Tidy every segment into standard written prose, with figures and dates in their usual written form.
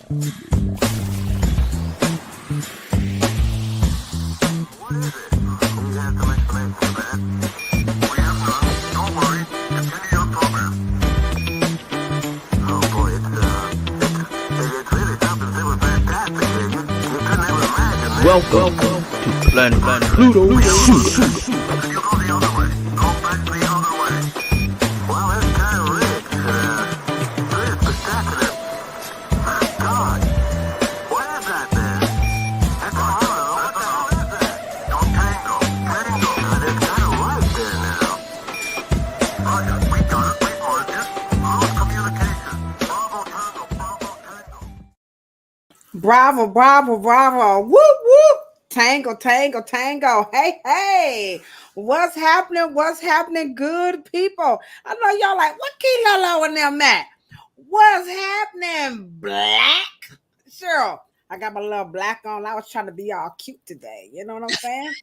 Welcome to Planet Pluto Shoot. Bravo, bravo, bravo. Whoop, whoop. Tango, tango, tango. Hey, hey. What's happening? What's happening, good people? I know y'all like, what Key Lolo and them at? What's happening, black? Cheryl, I got my little black on. I was trying to be all cute today. You know what I'm saying?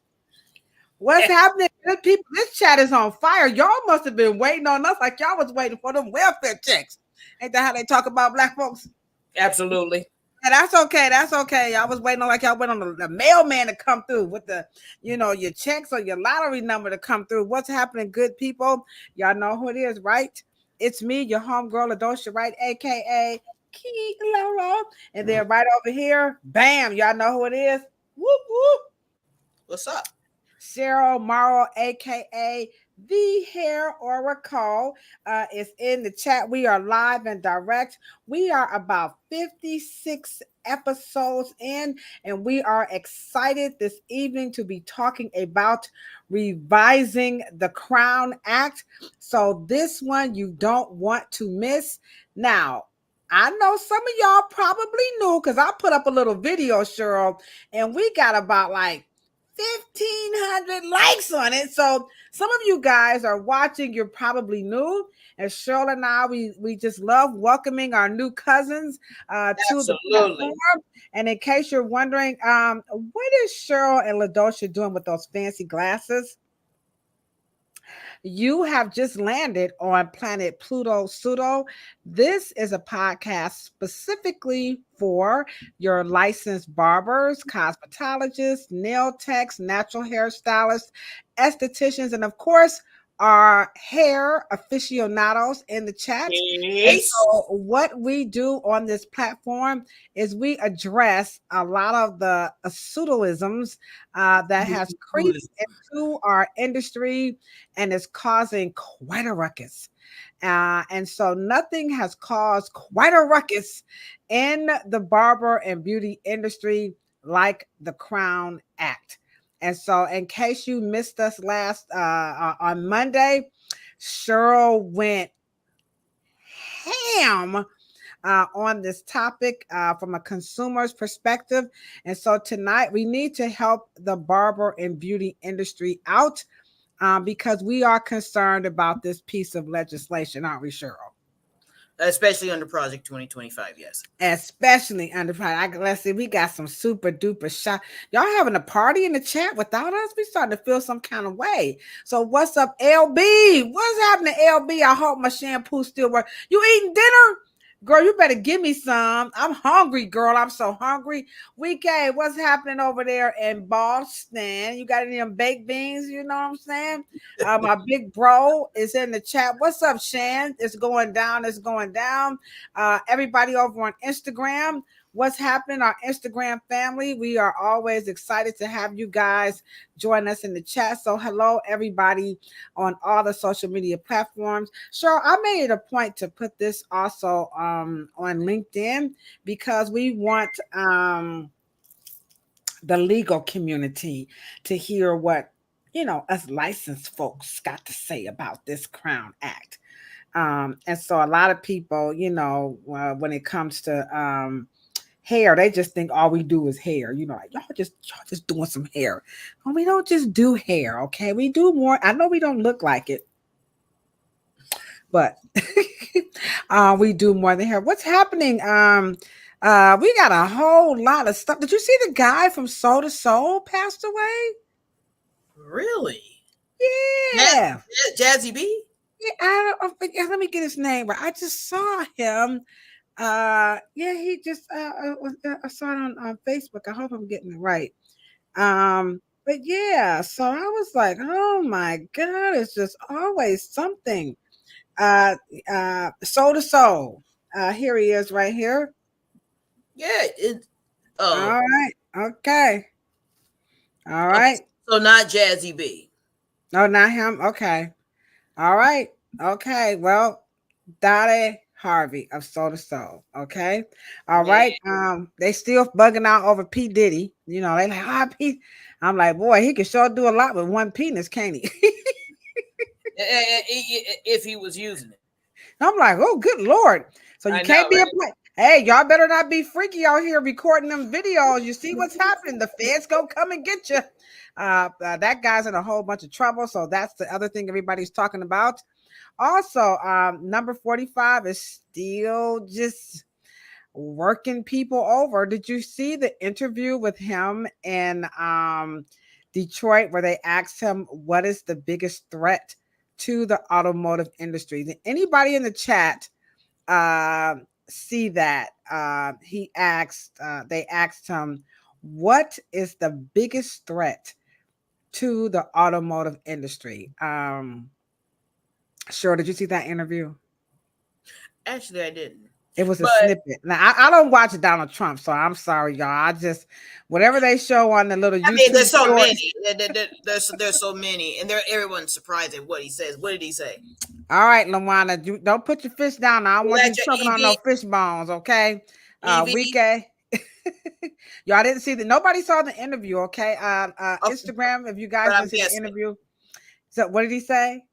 What's happening, good people? This chat is on fire. Y'all must have been waiting on us like y'all was waiting for them welfare checks. Ain't that how they talk about black folks? Absolutely. Yeah, that's okay. That's okay. I was waiting on like y'all went on the mailman to come through with the, your checks or your lottery number to come through. What's happening, good people? Y'all know who it is, right? It's me, your homegirl, Ladosha, right? A.k.a. C.R.O.W.N. And then right over here, bam, y'all know who it is. Whoop, whoop. What's up? Cheryl Morrow, a.k.a. the Hair Oracle, is in the chat. We are live and direct. We are about 56 episodes in, and we are excited this evening to be talking about revising the C.R.O.W.N Act. So this one you don't want to miss. Now, I know some of y'all probably knew because I put up a little video, Cheryl, and we got about like 1,500 likes on it. So some of you guys are watching, you're probably new. And Cheryl and I, we just love welcoming our new cousins to the platform. And in case you're wondering, what is Cheryl and Ladosha doing with those fancy glasses? You have just landed on Planet Pluto Pseudo. This is a podcast specifically for your licensed barbers, cosmetologists, nail techs, natural hairstylists, estheticians, and of course, our hair aficionados in the chat. And so what we do on this platform is we address a lot of the pseudoisms that has creeped into our industry and is causing quite a ruckus. And so nothing has caused quite a ruckus in the barber and beauty industry like the C.R.O.W.N Act. And so in case you missed us last on Monday, Cheryl went ham on this topic from a consumer's perspective. And so tonight we need to help the barber and beauty industry out because we are concerned about this piece of legislation, aren't we, Cheryl? Especially under Project 2025, yes. Especially under Project. Let's see, we got some super duper shot. Y'all having a party in the chat without us? We starting to feel some kind of way. So what's up, LB? What's happening, LB? I hope my shampoo still works. You eating dinner? Girl, you better give me some. I'm hungry, girl. I'm so hungry. WK, what's happening over there in Boston? You got any of them baked beans? You know what I'm saying? My big bro is in the chat. What's up, Shan? It's going down. It's going down. Everybody over on Instagram. What's happening, our Instagram family? We are always excited to have you guys join us in the chat. So hello, everybody on all the social media platforms. Cheryl, I made it a point to put this also on LinkedIn because we want the legal community to hear what, us licensed folks got to say about this C.R.O.W.N Act. And so a lot of people, when it comes to hair, they just think all we do is hair, like y'all just doing some hair. Well, we don't just do hair, okay? We do more. I know we don't look like it, but we do more than hair. What's happening? We got a whole lot of stuff. Did you see the guy from Soul to Soul passed away? Really? Yeah. Jazzy B? Yeah, let me get his name right. I just saw him Yeah, he just I saw it on Facebook. I hope I'm getting it right. But yeah, so I was like, oh my God, it's just always something. Uh Soul to Soul. Here he is right here. Yeah. All Oh. right. Okay. All Okay. right. So not Jazzy B. No, not him. Okay. All right. Okay. Well, Dottie Harvey of Soul to Soul. Okay. All Yeah. right. They still bugging out over P. Diddy. You know, they like, P. I'm like, boy, he can sure do a lot with one penis, can't he? If he was using it. I'm like, oh, good Lord. So you I know, can't be a right? play. Hey, y'all better not be freaky out here recording them videos. You see what's happening. The feds gonna come and get you. That guy's in a whole bunch of trouble. So that's the other thing everybody's talking about. Also, number 45 is still just working people over. Did you see the interview with him in Detroit where they asked him what is the biggest threat to the automotive industry? Did anybody in the chat see that? They asked him, what is the biggest threat to the automotive industry? Sure, did you see that interview? Actually, I didn't. It was a But snippet. Now I don't watch Donald Trump, so I'm sorry, y'all. I just whatever they show on the little I mean, YouTube there's so shorts. many. There's so many, and everyone's surprised at what he says. What did he say? All right, Lawana, you don't put your fish down. I don't want you Electric choking on no fish bones, okay? EV. Rike. Y'all didn't see that. Nobody saw the interview, okay? Okay, Instagram, if you but guys I'm didn't see the guessing. interview. So what did he say?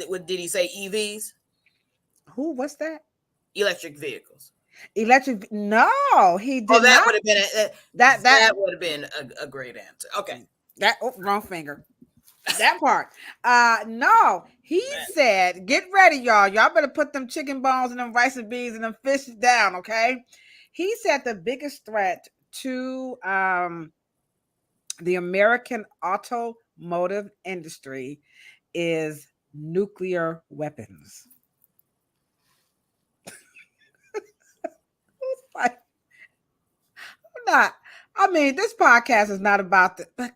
What did he say? EVs, Who? What's that? electric vehicles. Electric? No, he Oh, did that not. would have been That that that would have been a great answer. Okay. that. Oh, wrong finger. That part. No, he Man. said, get ready, y'all. Y'all better put them chicken bones and them rice and beans and them fish down, okay? He said the biggest threat to the American automotive industry is nuclear weapons. Like, I'm not. I mean, this podcast is not about the. I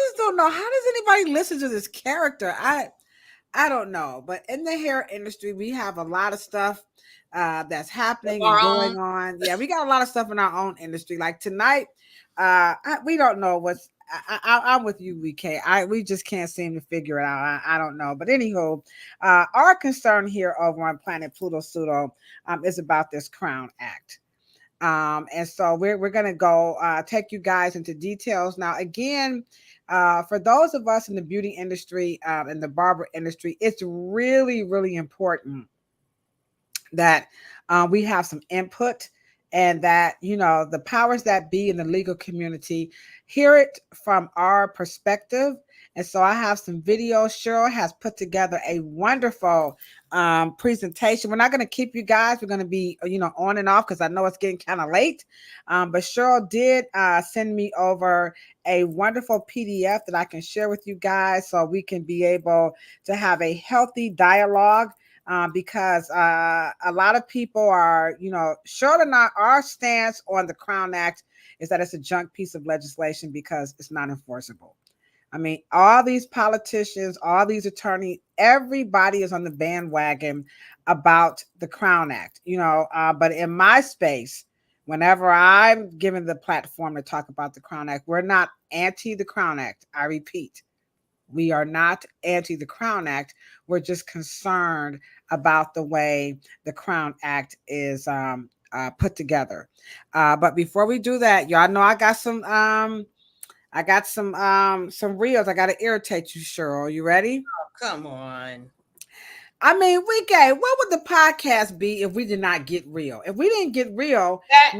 just don't know. How does anybody listen to this character? I don't know, but in the hair industry, we have a lot of stuff that's happening and Our going own. on. Yeah, we got a lot of stuff in our own industry. Like tonight, we don't know what's. I'm with you, we just can't seem to figure it out. I don't know, but anywho, our concern here over on Planet Pluto Pseudo is about this C.R.O.W.N Act. And so we're gonna go take you guys into details now. Again, for those of us in the beauty industry and the barber industry, it's really, really important that we have some input and that, you know, the powers that be in the legal community hear it from our perspective. And so I have some videos. Cheryl has put together a wonderful presentation. We're not going to keep you guys. We're going to be, you know, on and off because I know it's getting kind of late. But Cheryl did send me over a wonderful PDF that I can share with you guys so we can be able to have a healthy dialogue. Because a lot of people are, you know, sure or not, our stance on the C.R.O.W.N Act is that it's a junk piece of legislation because it's not enforceable. I mean, all these politicians, all these attorneys, everybody is on the bandwagon about the C.R.O.W.N Act, you know, but in my space, whenever I'm given the platform to talk about the C.R.O.W.N Act, we're not anti the C.R.O.W.N Act. I repeat, we are not anti the C.R.O.W.N Act. We're just concerned about the way the C.R.O.W.N Act is put together. But before we do that, y'all know I got some reels. I got to irritate you, Cheryl. You ready? Oh, come on. I mean, what would the podcast be if we did not get real? If we didn't get real, That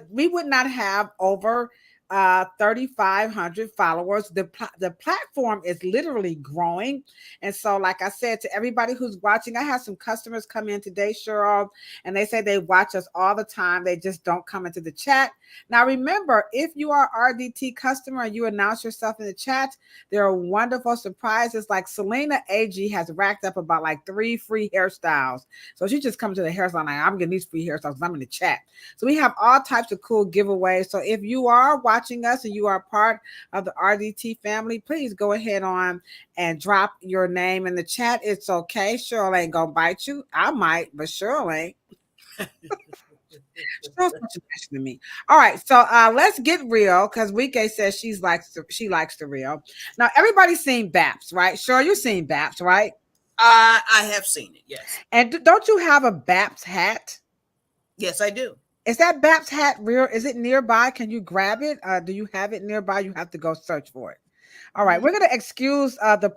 we would not have over 3,500 followers. The platform is literally growing. And so, like I said, to everybody who's watching, I have some customers come in today, Cheryl, and they say they watch us all the time. They just don't come into the chat. Now, remember, if you are RDT customer and you announce yourself in the chat, there are wonderful surprises. Like Selena AG has racked up about like 3 free hairstyles. So she just comes to the hair salon, like, I'm getting these free hairstyles because I'm in the chat. So we have all types of cool giveaways. So if you are watching us and you are part of the RDT family, please go ahead on and drop your name in the chat. It's okay. Cheryl ain't gonna bite you. I might, but Cheryl ain't. Cheryl's such a bitch to me. All right, so let's get real because Wike says she likes the real. Now everybody's seen Baps, right? Cheryl, you've seen Baps, right? I have seen it, yes. And don't you have a Baps hat? Yes, I do. Is that Baps hat real? Is it nearby? Can you grab it? Do you have it nearby? You have to go search for it. All right, we're going to excuse the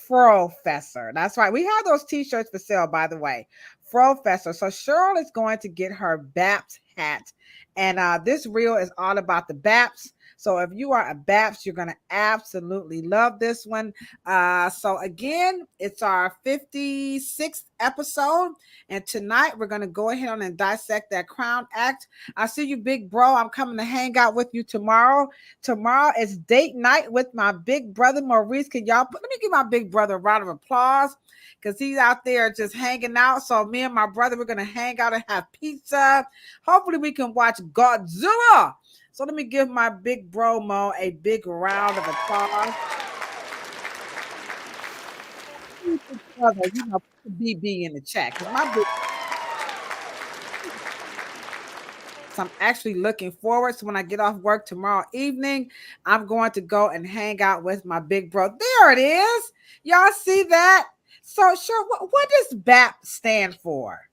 professor. That's right. We have those t-shirts for sale, by the way. Professor. So Cheryl is going to get her Baps hat. And this reel is all about the Baps. So if you are a Baps, you're going to absolutely love this one. So again, it's our 56th episode. And tonight we're going to go ahead and dissect that C.R.O.W.N Act. I see you, big bro. I'm coming to hang out with you tomorrow. Tomorrow is date night with my big brother, Maurice. Let me give my big brother a round of applause because he's out there just hanging out. So me and my brother, we're going to hang out and have pizza. Hopefully we can watch Godzilla. So let me give my big bro Mo a big round of applause. Brother, you know, put BB in the chat because my big. So I'm actually looking forward. So when I get off work tomorrow evening, I'm going to go and hang out with my big bro. There it is. Y'all see that? So sure. What does BAP stand for?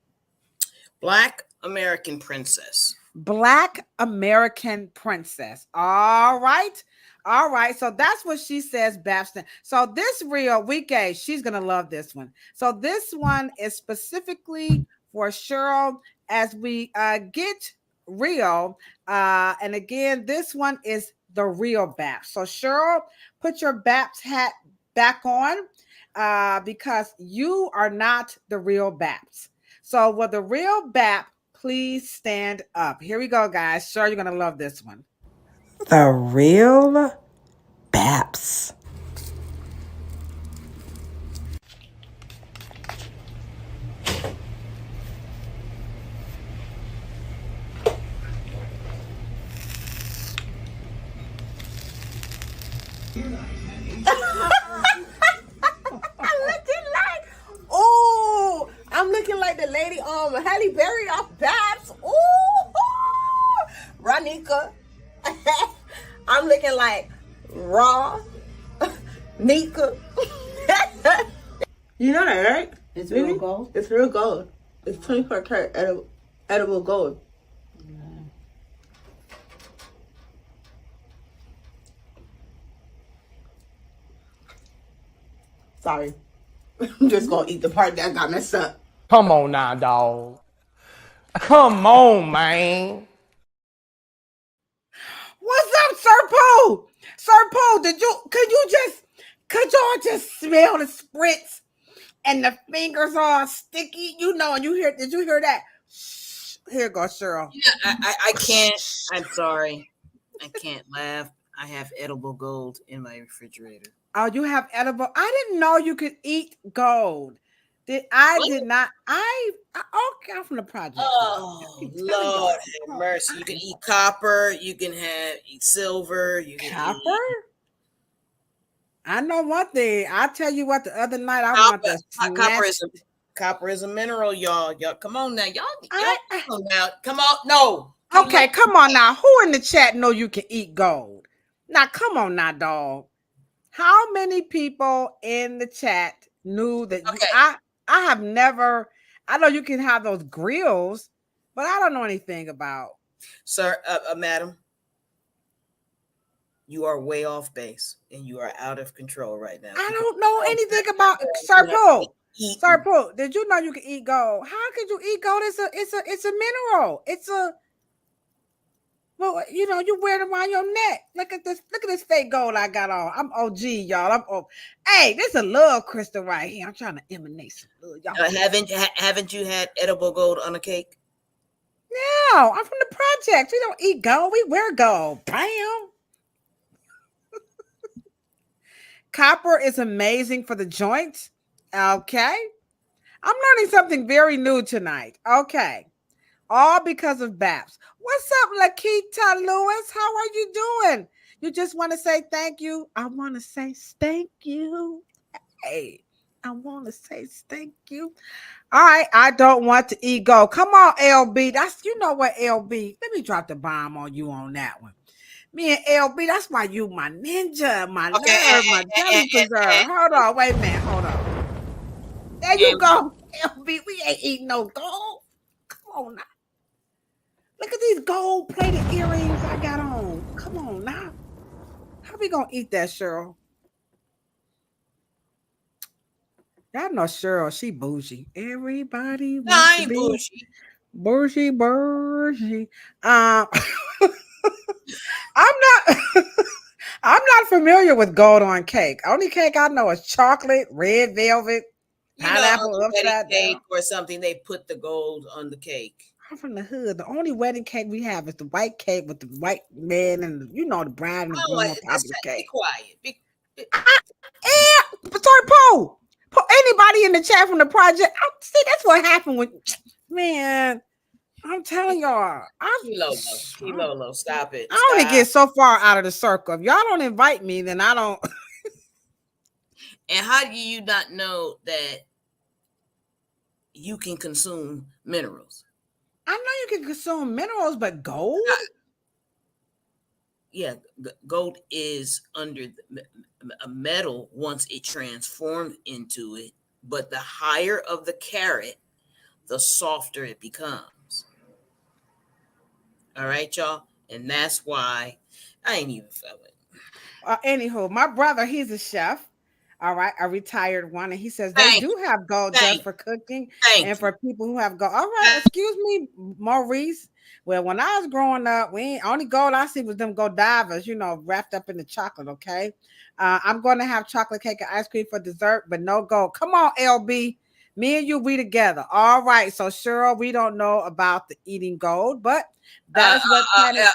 Black American Princess. Black American Princess. All right. All right. So that's what she says, Babston. So this real weekend, she's going to love this one. So this one is specifically for Cheryl as we get real. And again, this one is the real Baps. So Cheryl, put your Baps hat back on because you are not the real Baps. So with the real Bap, please stand up. Here we go, guys. Sure, you're going to love this one. The real Baps. I'm looking like the lady Halle Berry off Babs. Ooh, Ronika. I'm looking like Raw Nika. You know that, right? It's real gold. It's real gold. It's 24 karat edible gold. Sorry. I'm just gonna eat the part that got messed up. Come on now, dog. Come on, man. What's up, Sir Pooh? Sir Pooh, could y'all just smell the spritz and the fingers all sticky? You know, and did you hear that? Shh. Here goes Cheryl. Yeah, I can't. I'm sorry. I can't laugh. I have edible gold in my refrigerator. Oh, you have edible. I didn't know you could eat gold. Did not. Okay, I'm from the project. Oh, Lord have mercy. You can eat copper. You can eat silver. You can copper? I know one thing. I'll tell you what, the other night I want to copper is a mineral, y'all. Y'all, come on now. Y'all come on now. Come on. No. Okay, come on now. Who in the chat know you can eat gold? Now, come on now, dog. How many people in the chat knew that? Okay. I have never. I know you can have those grills, but I don't know anything about. Sir, madam, you are way off base and you are out of control right now. I don't know anything about Sir Pooh. Sir Pooh, did you know you can eat gold? How could you eat gold? It's a mineral. It's a. Well, you wear it around your neck. Look at this. Look at this fake gold I got on. I'm OG, y'all. I'm OG. Hey, this is a love crystal right here. I'm trying to emanate some love, y'all. Haven't you had edible gold on a cake? No, I'm from the project. We don't eat gold. We wear gold. Bam. Copper is amazing for the joints. Okay. I'm learning something very new tonight. Okay. All because of BAPS. What's up, Lakita Lewis? How are you doing? You just want to say thank you? I want to say thank you. Hey, I want to say thank you. All right. I don't want to ego. Come on, LB. You know what, LB? Let me drop the bomb on you on that one. Me and LB, that's why you my ninja, my nerve, my jelly preserve. Hold on, wait a minute, hold on. There you go, LB. We ain't eating no gold. Come on now. Look at these gold-plated earrings I got on. Come on now. How we gonna eat that, Cheryl? Y'all know Cheryl, she bougie. Everybody wants to be bougie. I'm not I'm not familiar with gold on cake. Only cake I know is chocolate, red velvet, pineapple upside down. Or something. They put the gold on the cake. I'm from the hood. The only wedding cake we have is the white cake with the white man and the bride and the groom on top of the cake. Be quiet. Sorry, Paul. Anybody in the chat from the project? See, that's what happened with man. I'm telling y'all. Lolo, stop it. I only get so far out of the circle. If y'all don't invite me, then I don't. And how do you not know that you can consume minerals? I know you can consume minerals, but gold? Yeah, gold is under a metal once it transforms into it. But the higher of the carat, the softer it becomes. All right, y'all? And that's why I ain't even felt it. Anywho, my brother, he's a chef. All right, a retired one. And he says they do have gold just for cooking and for people who have gold. All right, excuse me, Maurice. Well, when I was growing up, only gold I see was them Godivas, wrapped up in the chocolate, okay? I'm going to have chocolate cake and ice cream for dessert, but no gold. Come on, LB. Me and you, we together. All right, so Cheryl, we don't know about the eating gold, but that is what Planet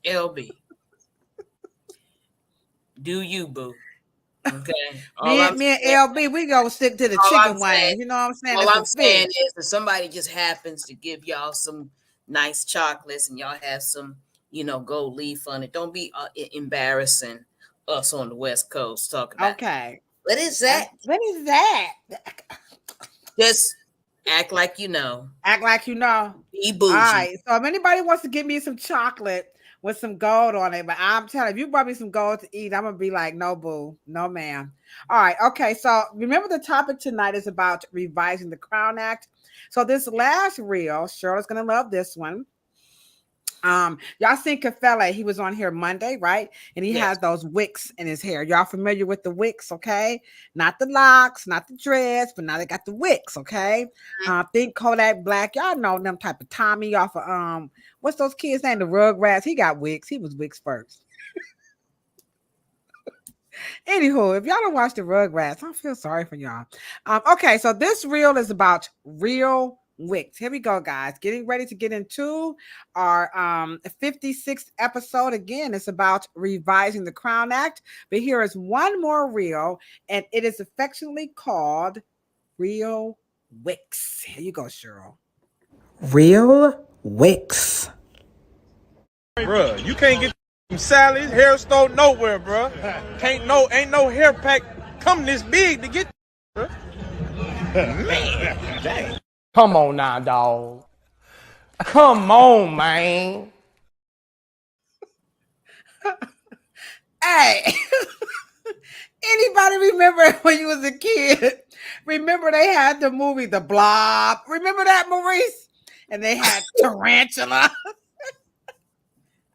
LB. Do you, boo? Okay. Me and LB, we gonna stick to the chicken wings. You know what I'm saying? All I'm saying is that somebody just happens to give y'all some nice chocolates and y'all have some, gold leaf on it. Don't be embarrassing us on the West Coast talking about. Okay. What is that? What is that? Just act like you know. Act like you know. Be bougie. All right. So if anybody wants to give me some chocolate with some gold on it, but I'm telling you, if you brought me some gold to eat, I'm gonna be like, no, boo, no, ma'am. All right, okay. So remember, the topic tonight is about revising the C.R.O.W.N Act. So this last reel, Cheryl's gonna love this one. Y'all seen Kafele? He was on here Monday, right? And he has those wicks in his hair. Y'all familiar with the wicks? Okay, not the locks, not the dreads, but now they got the wicks. Okay, think Kodak Black. Y'all know them type of Tommy off of what's those kids name? The Rugrats. He got wicks. He was wicks first. Anywho, if y'all don't watch the Rugrats, I feel sorry for y'all. Okay, so this reel is about real wicks. Here we go, guys. Getting ready to get into our 56th episode. Again, it's about revising the C.R.O.W.N Act. But here is one more reel, and it is affectionately called Real Wicks. Here you go, Cheryl. Real wicks. Bruh, you can't get some Sally's hair store nowhere, bruh. Ain't no hair pack come this big to get, bruh. Man, dang. Come on now, dog. Come on, man. Hey, anybody remember when you was a kid? Remember they had the movie The Blob? Remember that, Maurice? And they had Tarantula.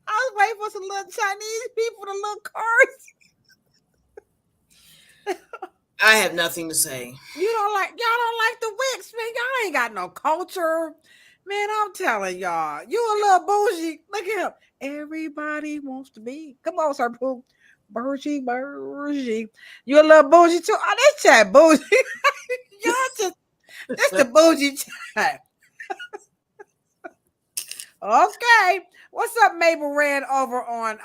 I was waiting for some little Chinese people, the little cars. I have nothing to say. Y'all don't like the wicks, man. Y'all ain't got no culture. Man, I'm telling y'all, you a little bougie. Look at him. Everybody wants to be. Come on, Sir Pooh. Bougie. You a little bougie too? Oh, this chat bougie. Y'all just, this the bougie chat. Okay. What's up, Mabel Red over on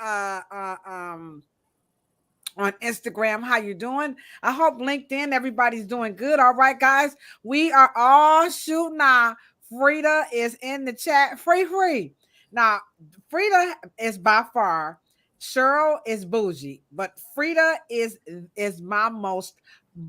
Instagram? How you doing? I hope LinkedIn everybody's doing good. All right, guys, we are all shooting now. Frida is in the chat. Free. Now, Frida is by far. Cheryl is bougie, but Frida is my most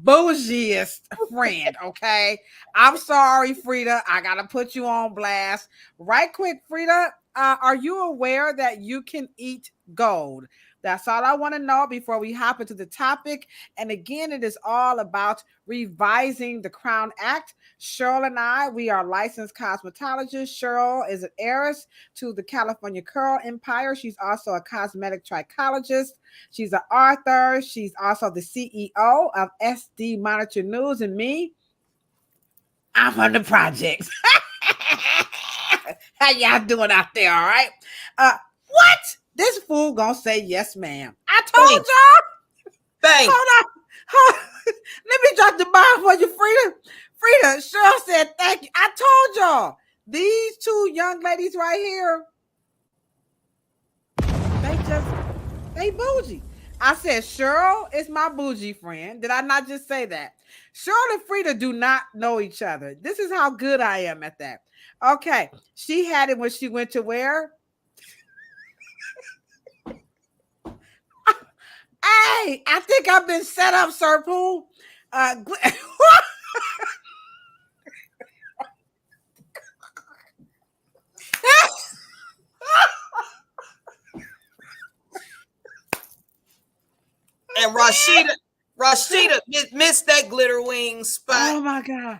bougiest friend. Okay, I'm sorry, Frida. I gotta put you on blast right quick. Frida, are you aware that you can eat gold? That's all I want to know before we hop into the topic. And again, it is all about revising the C.R.O.W.N Act. Cheryl and I, we are licensed cosmetologists. Cheryl is an heiress to the California curl empire. She's also a cosmetic trichologist. She's an author. She's also the CEO of SD Monitor News. And me, I'm on the project. How y'all doing out there? All right. What? This fool gonna say yes, ma'am. I told y'all. Thanks. Hold on. Let me drop the bomb for you, Frida. Frida, Cheryl said thank you. I told y'all. These two young ladies right here, they bougie. I said Cheryl is my bougie friend. Did I not just say that? Cheryl and Frida do not know each other. This is how good I am at that. Okay. She had it when she went to where? Hey, I think I've been set up, Sir Pooh. And Rashida missed that glitter wing spot. Oh my God.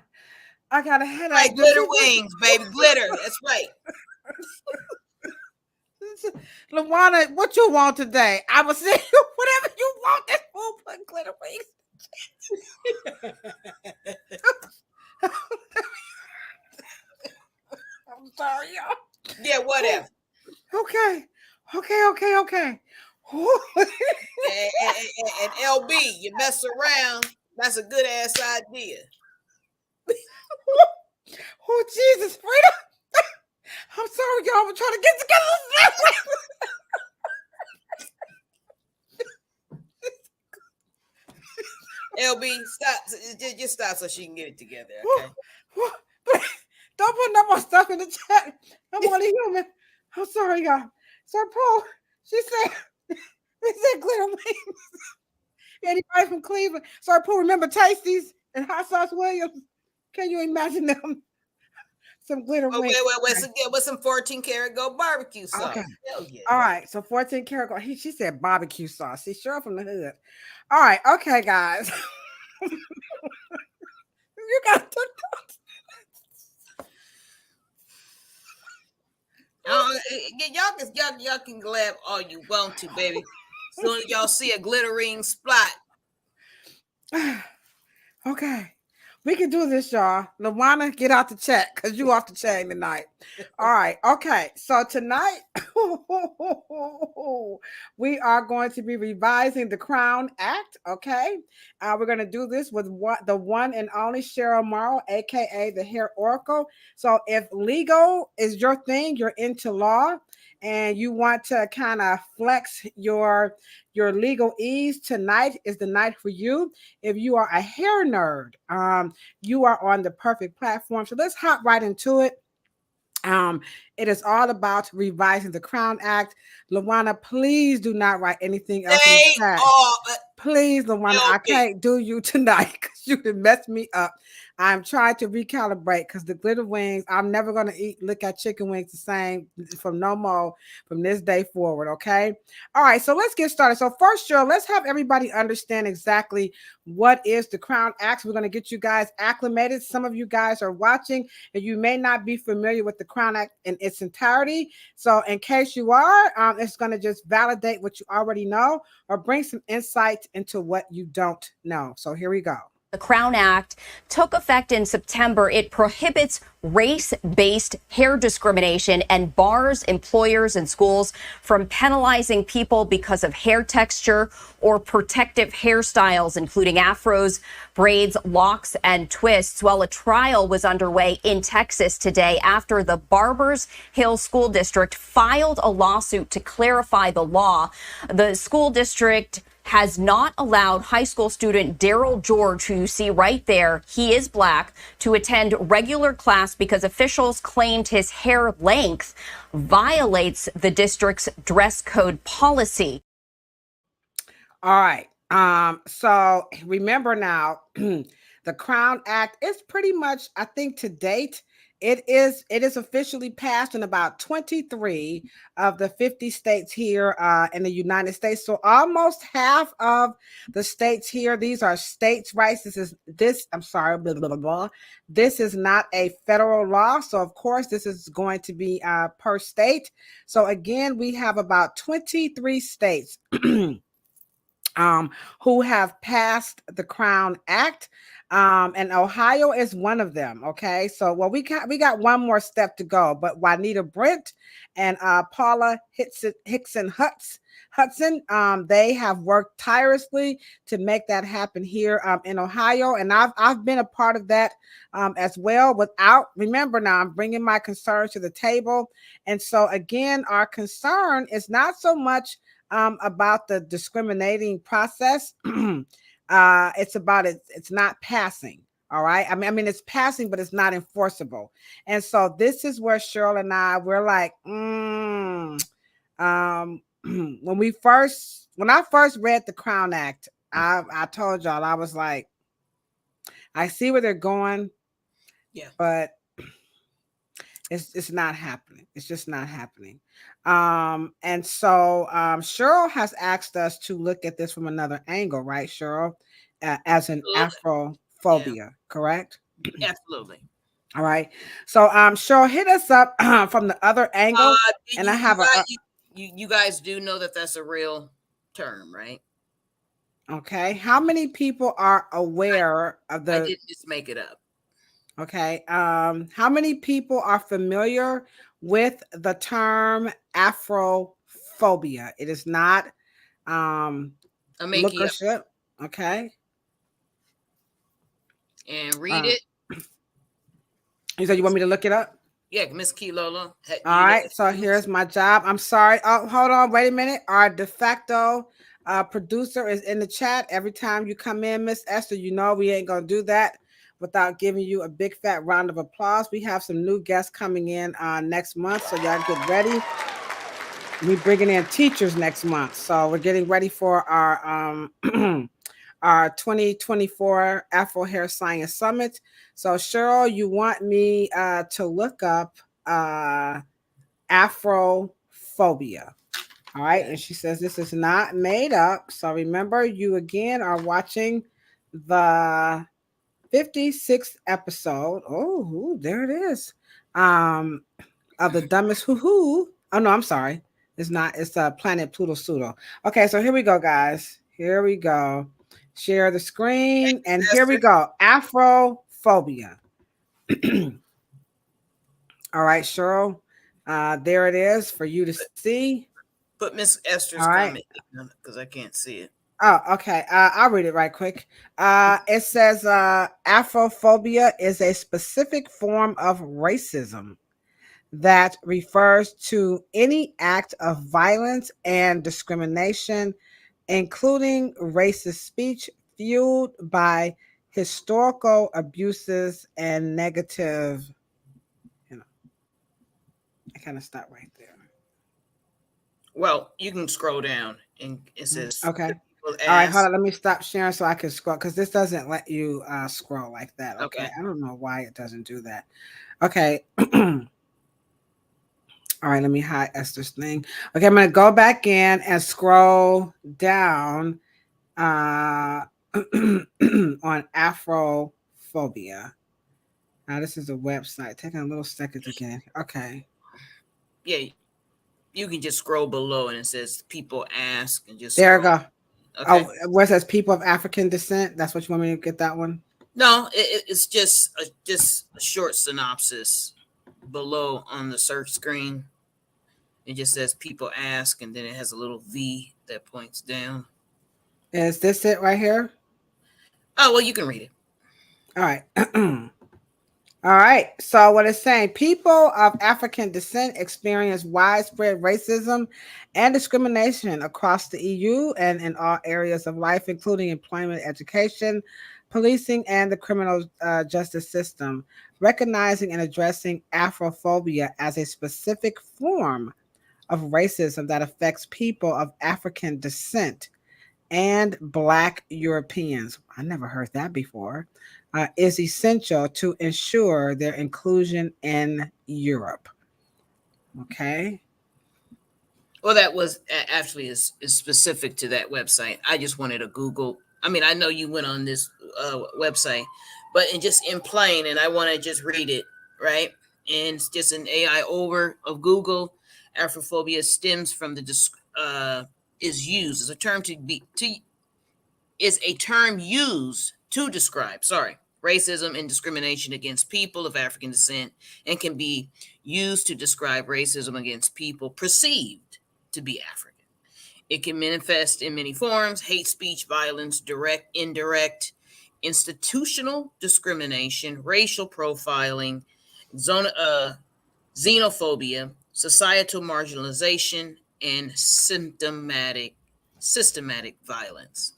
I got a headache. Right, glitter wings, baby. Glitter. That's right. Luana, what you want today? I will say whatever you want. This fool put glitter wings. I'm sorry, y'all. Yeah, whatever. Okay. And LB, you mess around. That's a good ass idea. Oh, Jesus, Frida. I'm sorry, y'all. We're trying to get together. LB, stop. Just stop so she can get it together, okay? Don't put no more stuff in the chat. I'm only human. I'm sorry, y'all. Sir Paul, she said glitter wings. Anybody from Cleveland? Sir Paul, remember Tasties and Hot Sauce Williams? Can you imagine them? Some glitter wings. With some 14 karat gold barbecue sauce. Okay. Hell yeah. All right. So 14 karat gold. She said barbecue sauce. She's sure from the hood. All right. Okay, guys. You got to y'all can laugh all you want to, baby. Soon as y'all see a glittering spot. Okay. We can do this, y'all. Luana, get out the chat because you off the chain tonight. All right. Okay. So tonight, we are going to be revising the C.R.O.W.N Act. Okay. We're going to do this with the one and only Cheryl Morrow, a.k.a. the Hair Oracle. So if legal is your thing, you're into law, and you want to kind of flex your legal ease, tonight is the night for you. If you are a hair nerd, you are on the perfect platform. So let's hop right into it. It is all about revising the C.R.O.W.N Act. Luana, please do not write anything else in the chat. Please, Luana, I can't do you tonight because you can mess me up. I'm trying to recalibrate because the glitter wings, I'm never going to look at chicken wings the same from no more from this day forward, okay? All right, so let's get started. So first, Cheryl, let's have everybody understand exactly what is the C.R.O.W.N Act. We're going to get you guys acclimated. Some of you guys are watching and you may not be familiar with the C.R.O.W.N Act in its entirety. So in case you are, it's going to just validate what you already know or bring some insight into what you don't know. So here we go. The C.R.O.W.N Act took effect in September. It prohibits race-based hair discrimination and bars employers and schools from penalizing people because of hair texture or protective hairstyles, including afros, braids, locks, and twists. Well, a trial was underway in Texas today after the Barbers Hill School District filed a lawsuit to clarify the law. The school district has not allowed high school student Daryl George, who you see right there, he is black, to attend regular class because officials claimed his hair length violates the district's dress code policy. All right. So remember now, the C.R.O.W.N Act is pretty much, I think to date, it is officially passed in about 23 of the 50 states here in the United States. So almost half of the states here, these are states' rights. I'm sorry, blah, blah, blah, blah. This is not a federal law. So of course, this is going to be per state. So again, we have about 23 states who have passed the C.R.O.W.N Act. And Ohio is one of them. Okay, so well, we got one more step to go, but Juanita Brent and Paula Hickson Hudson, they have worked tirelessly to make that happen here in Ohio, and I've been a part of that as well. Remember now, I'm bringing my concerns to the table, and so again, our concern is not so much about the discriminating process. It's about it's not passing. All right. I mean, it's passing, but it's not enforceable. And so this is where Cheryl and we're like, when I first read the C.R.O.W.N Act, I told y'all, I was like, I see where they're going. Yeah. But it's not happening. It's just not happening. And so Cheryl has asked us to look at this from another angle, right, Cheryl? As an Afrophobia, correct? Absolutely. All right. So Cheryl, hit us up from the other angle. And I have you guys do know that that's a real term, right? Okay. How many people are aware of the? I didn't just make it up. Okay. How many people are familiar with the term Afrophobia? It is not lookership. Okay. And read it. You said you want me to look it up? Yeah, Miss Kilolo. All right. So here's my job. I'm sorry. Oh, hold on. Wait a minute. Our de facto producer is in the chat. Every time you come in, Miss Esther, you know we ain't gonna do that without giving you a big fat round of applause. We have some new guests coming in next month, so y'all get ready. We're bringing in teachers next month, so we're getting ready for our our 2024 Afro Hair Science Summit. So Cheryl, you want me to look up Afrophobia. All right, and she says this is not made up. So remember, you again are watching the 56th episode. Oh, there it is. Of the dumbest hoo-hoo. Oh no, I'm sorry. It's not. It's Planet Pluto Pseudo. Okay, so here we go, guys. Here we go. Share the screen, and here we go. Afrophobia. All right, Cheryl. There it is for you to see. Put Miss Esther's comment because I can't see it. Oh, okay. I'll read it right quick. It says Afrophobia is a specific form of racism that refers to any act of violence and discrimination, including racist speech fueled by historical abuses and negative, I kind of stop right there. Well, you can scroll down and it says, okay. All right, hold on. Let me stop sharing so I can scroll because this doesn't let you scroll like that. Okay. I don't know why it doesn't do that. Okay. All right, let me hide Esther's thing. Okay, I'm going to go back in and scroll down on Afrophobia. Now, this is a website. Taking a little second again. Okay. Yeah, you can just scroll below and it says people ask and just there we go. Okay. Oh, where it says people of African descent. That's what you want me to get that one? No, it's just a short synopsis below on the search screen. It just says people ask, and then it has a little V that points down. Is this it right here? Oh, well, you can read it. All right. All right. So what it's saying, people of African descent experience widespread racism and discrimination across the EU and in all areas of life, including employment, education, policing, and the criminal justice system. Recognizing and addressing Afrophobia as a specific form of racism that affects people of African descent and Black Europeans, I never heard that before, is essential to ensure their inclusion in Europe. Okay. Well, that was actually is specific to that website. I just wanted a Google. I mean, I know you went on this website, but in plain, and I want to just read it, right? And it's just an AI over of Google. Afrophobia stems from is used as a term used to describe, racism and discrimination against people of African descent, and can be used to describe racism against people perceived to be African. It can manifest in many forms: hate speech, violence, direct, indirect, institutional discrimination, racial profiling, xenophobia, societal marginalization, and systematic violence.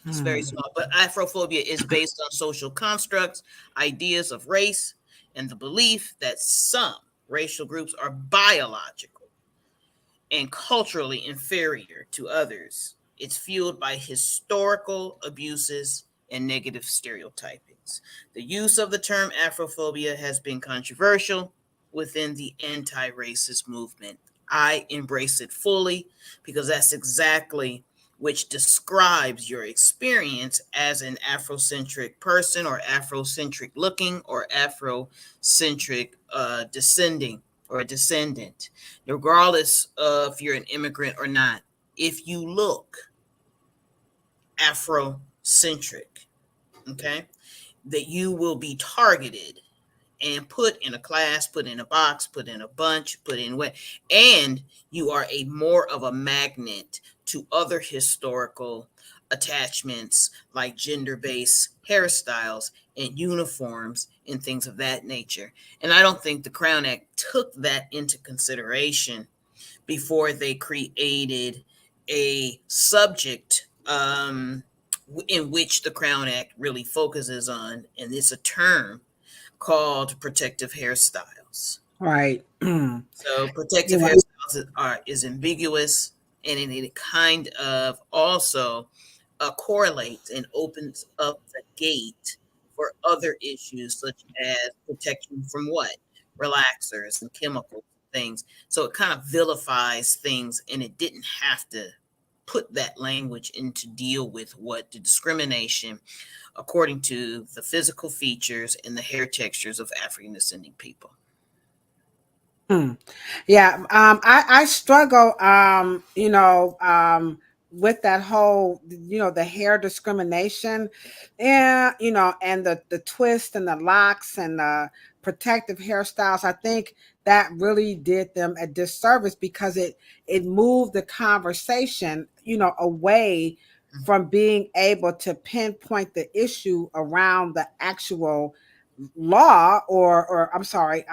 It's very small, but Afrophobia is based on social constructs, ideas of race, and the belief that some racial groups are biological and culturally inferior to others. It's fueled by historical abuses and negative stereotypings. The use of the term Afrophobia has been controversial within the anti-racist movement. I embrace it fully because that's exactly which describes your experience as an Afrocentric person, or Afrocentric looking, or Afrocentric descending or a descendant, regardless of if you're an immigrant or not. If you look Afrocentric, okay, that you will be targeted and put in a class, put in a box, put in a bunch, put in what, and you are more of a magnet to other historical attachments like gender-based hairstyles and uniforms and things of that nature. And I don't think the C.R.O.W.N Act took that into consideration before they created a subject in which the C.R.O.W.N Act really focuses on, and it's a term called protective hairstyles. Right. So protective hairstyles is ambiguous, and it kind of also correlates and opens up the gate for other issues such as protection from what? Relaxers and chemical things. So it kind of vilifies things, and it didn't have to put that language in to deal with what the discrimination according to the physical features and the hair textures of African descending people. Yeah, I struggle, with that whole, the hair discrimination, and and the twist and the locks and the protective hairstyles. I think that really did them a disservice because it moved the conversation, away from being able to pinpoint the issue around the actual law, or I'm sorry,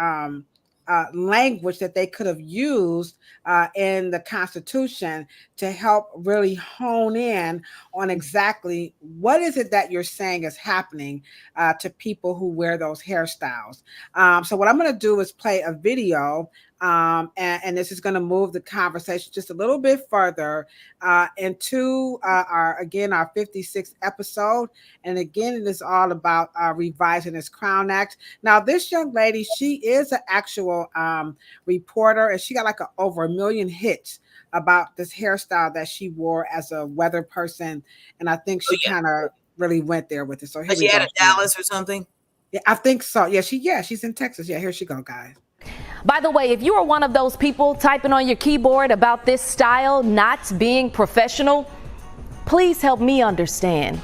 language that they could have used in the Constitution to help really hone in on exactly what is it that you're saying is happening to people who wear those hairstyles. So what I'm going to do is play a video, and this is going to move the conversation just a little bit further into our 56th episode. And again, it is all about revising this C.R.O.W.N Act. Now, this young lady, she is an actual reporter, and she got like over 1 million hits about this hairstyle that she wore as a weather person. And I think she kind of really went there with it. So here she had a Dallas or something. Yeah, I think so. Yeah, she's in Texas. Yeah, here she go, guys. By the way, if you are one of those people typing on your keyboard about this style not being professional, Please help me understand.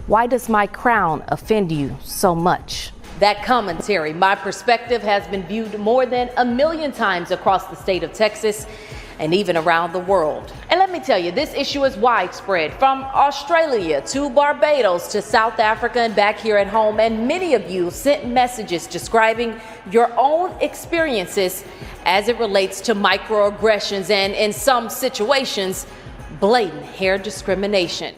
Why does my crown offend you so much? That commentary, my perspective, has been viewed more than 1 million times across the state of Texas and even around the world. And let me tell you, this issue is widespread, from Australia to Barbados to South Africa and back here at home. And many of you sent messages describing your own experiences as it relates to microaggressions and, in some situations, blatant hair discrimination.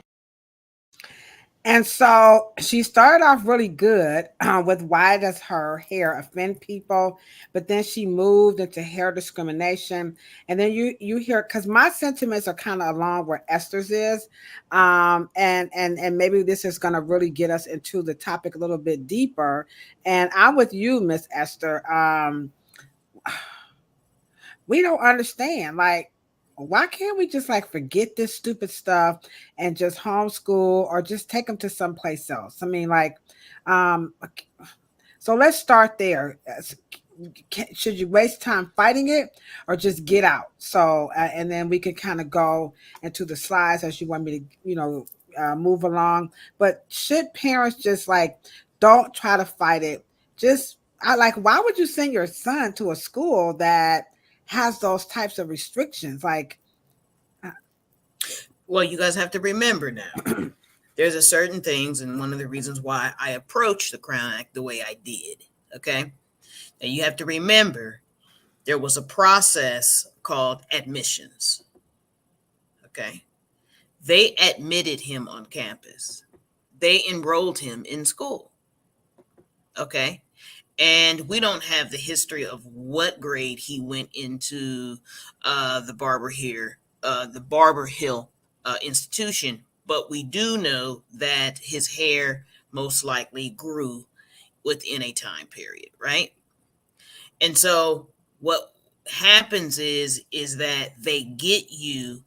And so she started off really good with why does her hair offend people, but then she moved into hair discrimination. And then you hear, because my sentiments are kind of along where Esther's is, and maybe this is going to really get us into the topic a little bit deeper. And I'm with you, Miss Esther. We don't understand, like, why can't we just like forget this stupid stuff and just homeschool or just take them to someplace else? I mean, like, so let's start there. Should you waste time fighting it or just get out? So, and then we can kind of go into the slides as you want me to, move along. But should parents just like, don't try to fight it? Why would you send your son to a school that has those types of restrictions? Like, well, you guys have to remember now, there's a certain things, and one of the reasons why I approached the C.R.O.W.N Act the way I did. Okay. Now you have to remember there was a process called admissions. Okay. They admitted him on campus. They enrolled him in school. Okay. And we don't have the history of what grade he went into the Barber Hill institution, but we do know that his hair most likely grew within a time period, right? And so what happens is that they get you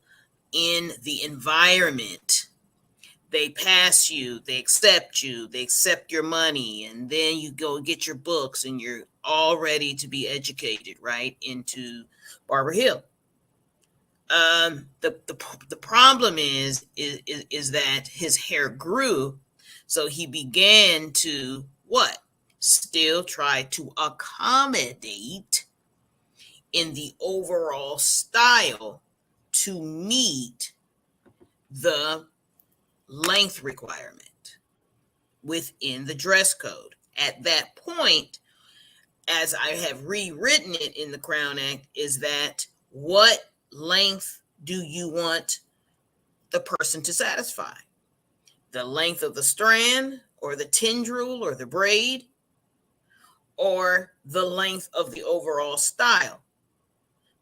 in the environment. They pass you, they accept your money, and then you go get your books and you're all ready to be educated, right, into Barber Hill. The problem is that his hair grew, so he began to what? Still try to accommodate in the overall style to meet the length requirement within the dress code. At that point, as I have rewritten it in the C.R.O.W.N Act, is that what length do you want the person to satisfy? The length of the strand or the tendril or the braid, or the length of the overall style?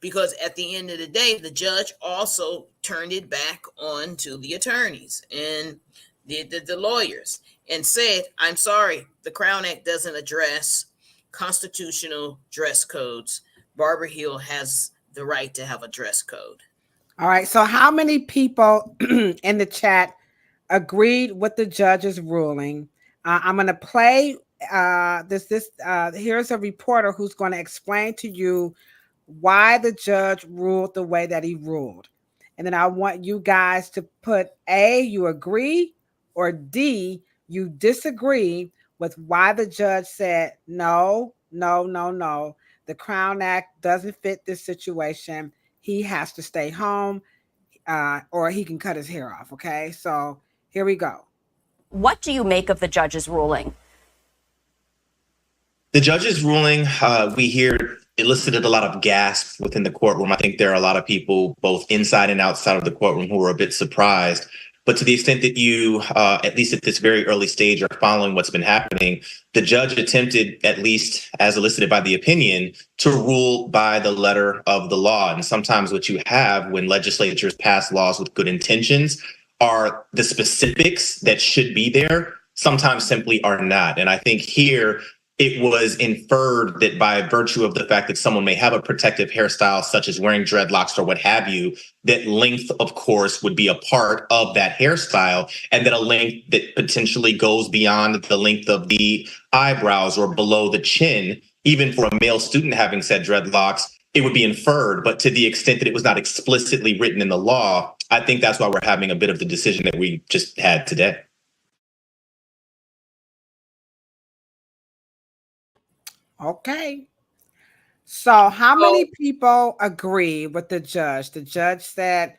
Because at the end of the day, the judge also turned it back on to the attorneys and the lawyers and said, I'm sorry, the C.R.O.W.N Act doesn't address constitutional dress codes. Barber Hill has the right to have a dress code. All right. So how many people in the chat agreed with the judge's ruling? I'm going to play here's a reporter who's going to explain to you why the judge ruled the way that he ruled. And then I want you guys to put A, you agree, or D, you disagree with why the judge said, no. The C.R.O.W.N Act doesn't fit this situation. He has to stay home or he can cut his hair off. Okay, so here we go. What do you make of the judge's ruling? The judge's ruling, we hear, elicited a lot of gasps within the courtroom. I think there are a lot of people both inside and outside of the courtroom who were a bit surprised. But to the extent that you, at least at this very early stage, are following what's been happening, the judge attempted, at least as elicited by the opinion, to rule by the letter of the law. And sometimes what you have when legislatures pass laws with good intentions are the specifics that should be there, sometimes simply are not. And I think here, it was inferred that by virtue of the fact that someone may have a protective hairstyle, such as wearing dreadlocks or what have you, that length, of course, would be a part of that hairstyle, and that a length that potentially goes beyond the length of the eyebrows or below the chin, even for a male student having said dreadlocks, it would be inferred. But to the extent that it was not explicitly written in the law, I think that's why we're having a bit of the decision that we just had today. Okay. So how many people agree with the judge? The judge said,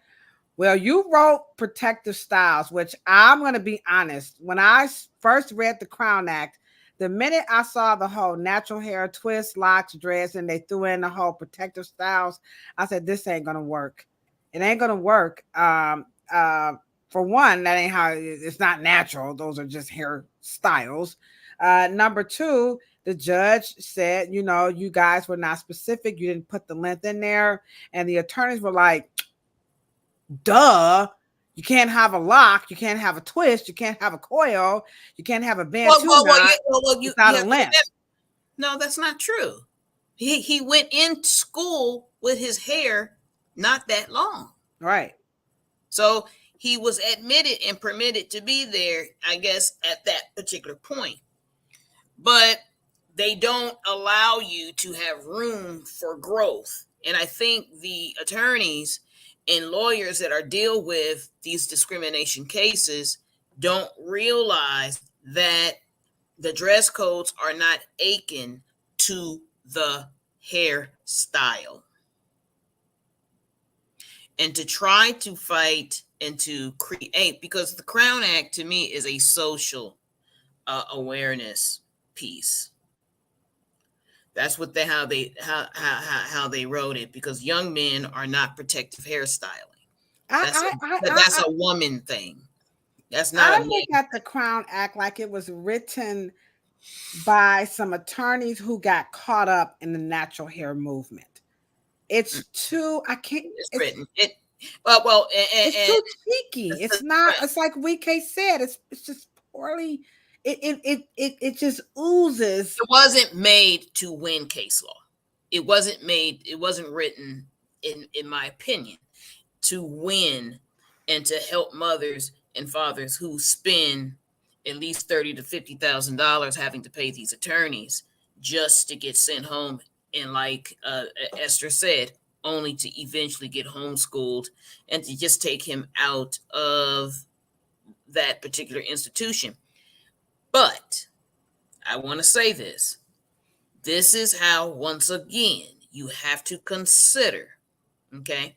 well, you wrote protective styles, which I'm going to be honest. When I first read the C.R.O.W.N Act, the minute I saw the whole natural hair, twist, locks, dreads, and they threw in the whole protective styles, I said, this ain't going to work. It ain't going to work. For one, that ain't how it's not natural. Those are just hair styles. Number two, the judge said, you know, you guys were not specific. You didn't put the length in there. And the attorneys were like, duh, you can't have a lock, you can't have a twist, you can't have a coil, you can't have a bantu knot without a length. No, that's not true. He went in school with his hair not that long. Right. So he was admitted and permitted to be there, I guess, at that particular point. But they don't allow you to have room for growth. And I think the attorneys and lawyers that are deal with these discrimination cases don't realize that the dress codes are not akin to the hairstyle. And to try to fight and to create, because the C.R.O.W.N Act to me is a social awareness piece. That's what how they wrote it, because young men are not protective hairstyling. That's a woman thing. That's not. I look at the C.R.O.W.N Act like it was written by some attorneys who got caught up in the natural hair movement. It's too. I can't. It's written. It's too cheeky. It's not. It's like WK said. It's just poorly. It just oozes. It wasn't made to win case law. It wasn't made. It wasn't written, in my opinion, to win and to help mothers and fathers who spend at least $30,000 to $50,000 having to pay these attorneys just to get sent home. And like Esther said, only to eventually get homeschooled and to just take him out of that particular institution. But I want to say this. This is how, once again, you have to consider, okay,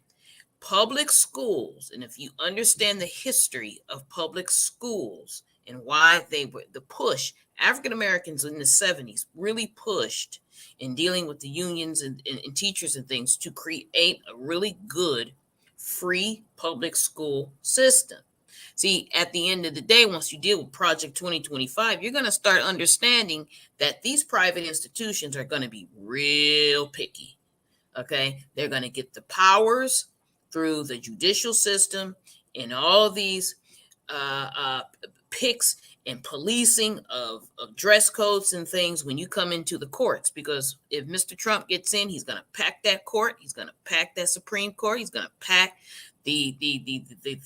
public schools. And if you understand the history of public schools and why they were the push, African Americans in the 70s really pushed in dealing with the unions and teachers and things to create a really good free public school system. See, at the end of the day, once you deal with Project 2025, you're going to start understanding that these private institutions are going to be real picky. Okay, they're going to get the powers through the judicial system and all these picks and policing of dress codes and things when you come into the courts. Because if Mr. Trump gets in, he's going to pack that court. He's going to pack that Supreme Court. He's going to pack the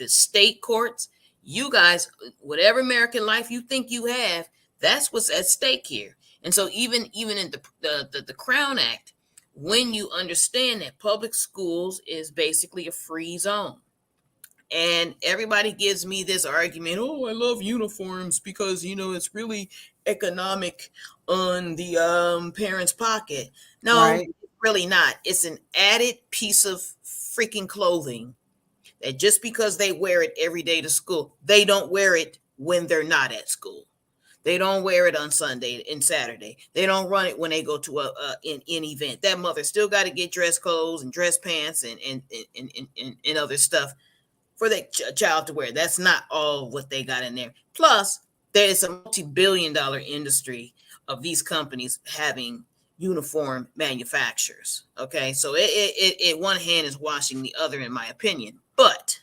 state courts. You guys, whatever American life you think you have, that's what's at stake here. And so even in the C.R.O.W.N Act, when you understand that public schools is basically a free zone, and everybody gives me this argument, oh, I love uniforms because, you know, it's really economic on the parents' pocket. No, right. Really not. It's an added piece of freaking clothing that just because they wear it every day to school, they don't wear it when they're not at school. They don't wear it on Sunday and Saturday. They don't run it when they go to an event. That mother still got to get dress clothes and dress pants and other stuff for that child to wear. That's not all what they got in there. Plus, there is a multi-billion-dollar industry of these companies having uniform manufacturers. Okay, so it one hand is washing the other, in my opinion. But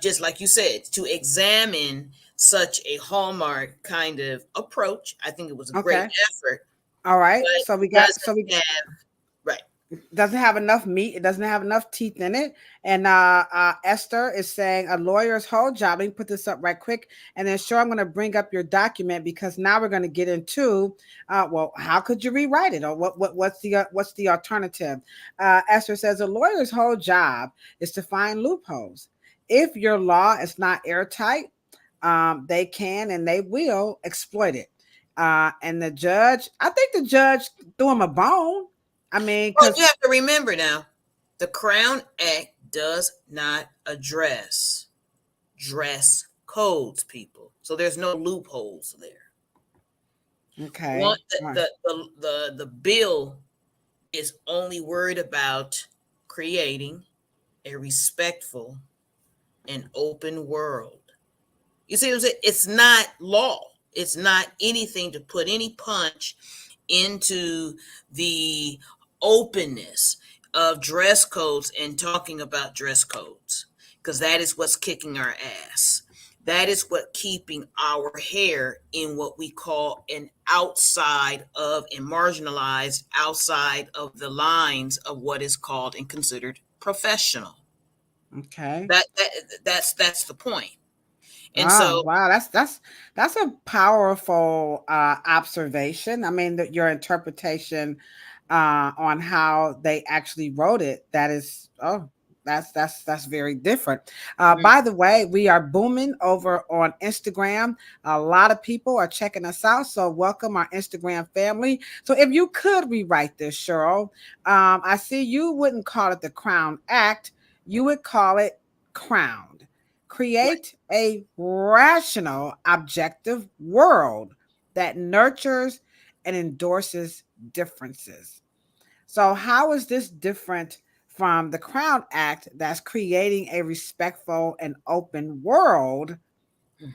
just like you said, to examine such a Hallmark kind of approach, I think it was a great effort. All right. Right. doesn't have enough meat. It doesn't have enough teeth in it. And Esther is saying a lawyer's whole job. Let me put this up right quick. And then sure, I'm going to bring up your document because now we're going to get into, well, how could you rewrite it? Or what's the alternative? Esther says a lawyer's whole job is to find loopholes. If your law is not airtight, they can and they will exploit it. And the judge, I think the judge threw him a bone. I mean, Well, because you have to remember now, the C.R.O.W.N Act does not address dress codes, people. So there's no loopholes there. okay, The bill is only worried about creating a respectful and open world. You see what I'm saying? It's not law. It's not anything to put any punch into the openness of dress codes and talking about dress codes, because that is what's kicking our ass. That is what keeping our hair in what we call an outside of and marginalized outside of the lines of what is called and considered professional. okay. That's the point. And Oh, so wow, that's a powerful observation. I mean, your interpretation on how they actually wrote it, that is, oh, that's very different. By the way, we are booming over on Instagram. A lot of people are checking us out, so welcome our Instagram family. So if you could rewrite this, Cheryl, I see you wouldn't call it the C.R.O.W.N Act, you would call it crowned. Create a rational, objective world that nurtures and endorses differences. So, how is this different from the C.R.O.W.N Act that's creating a respectful and open world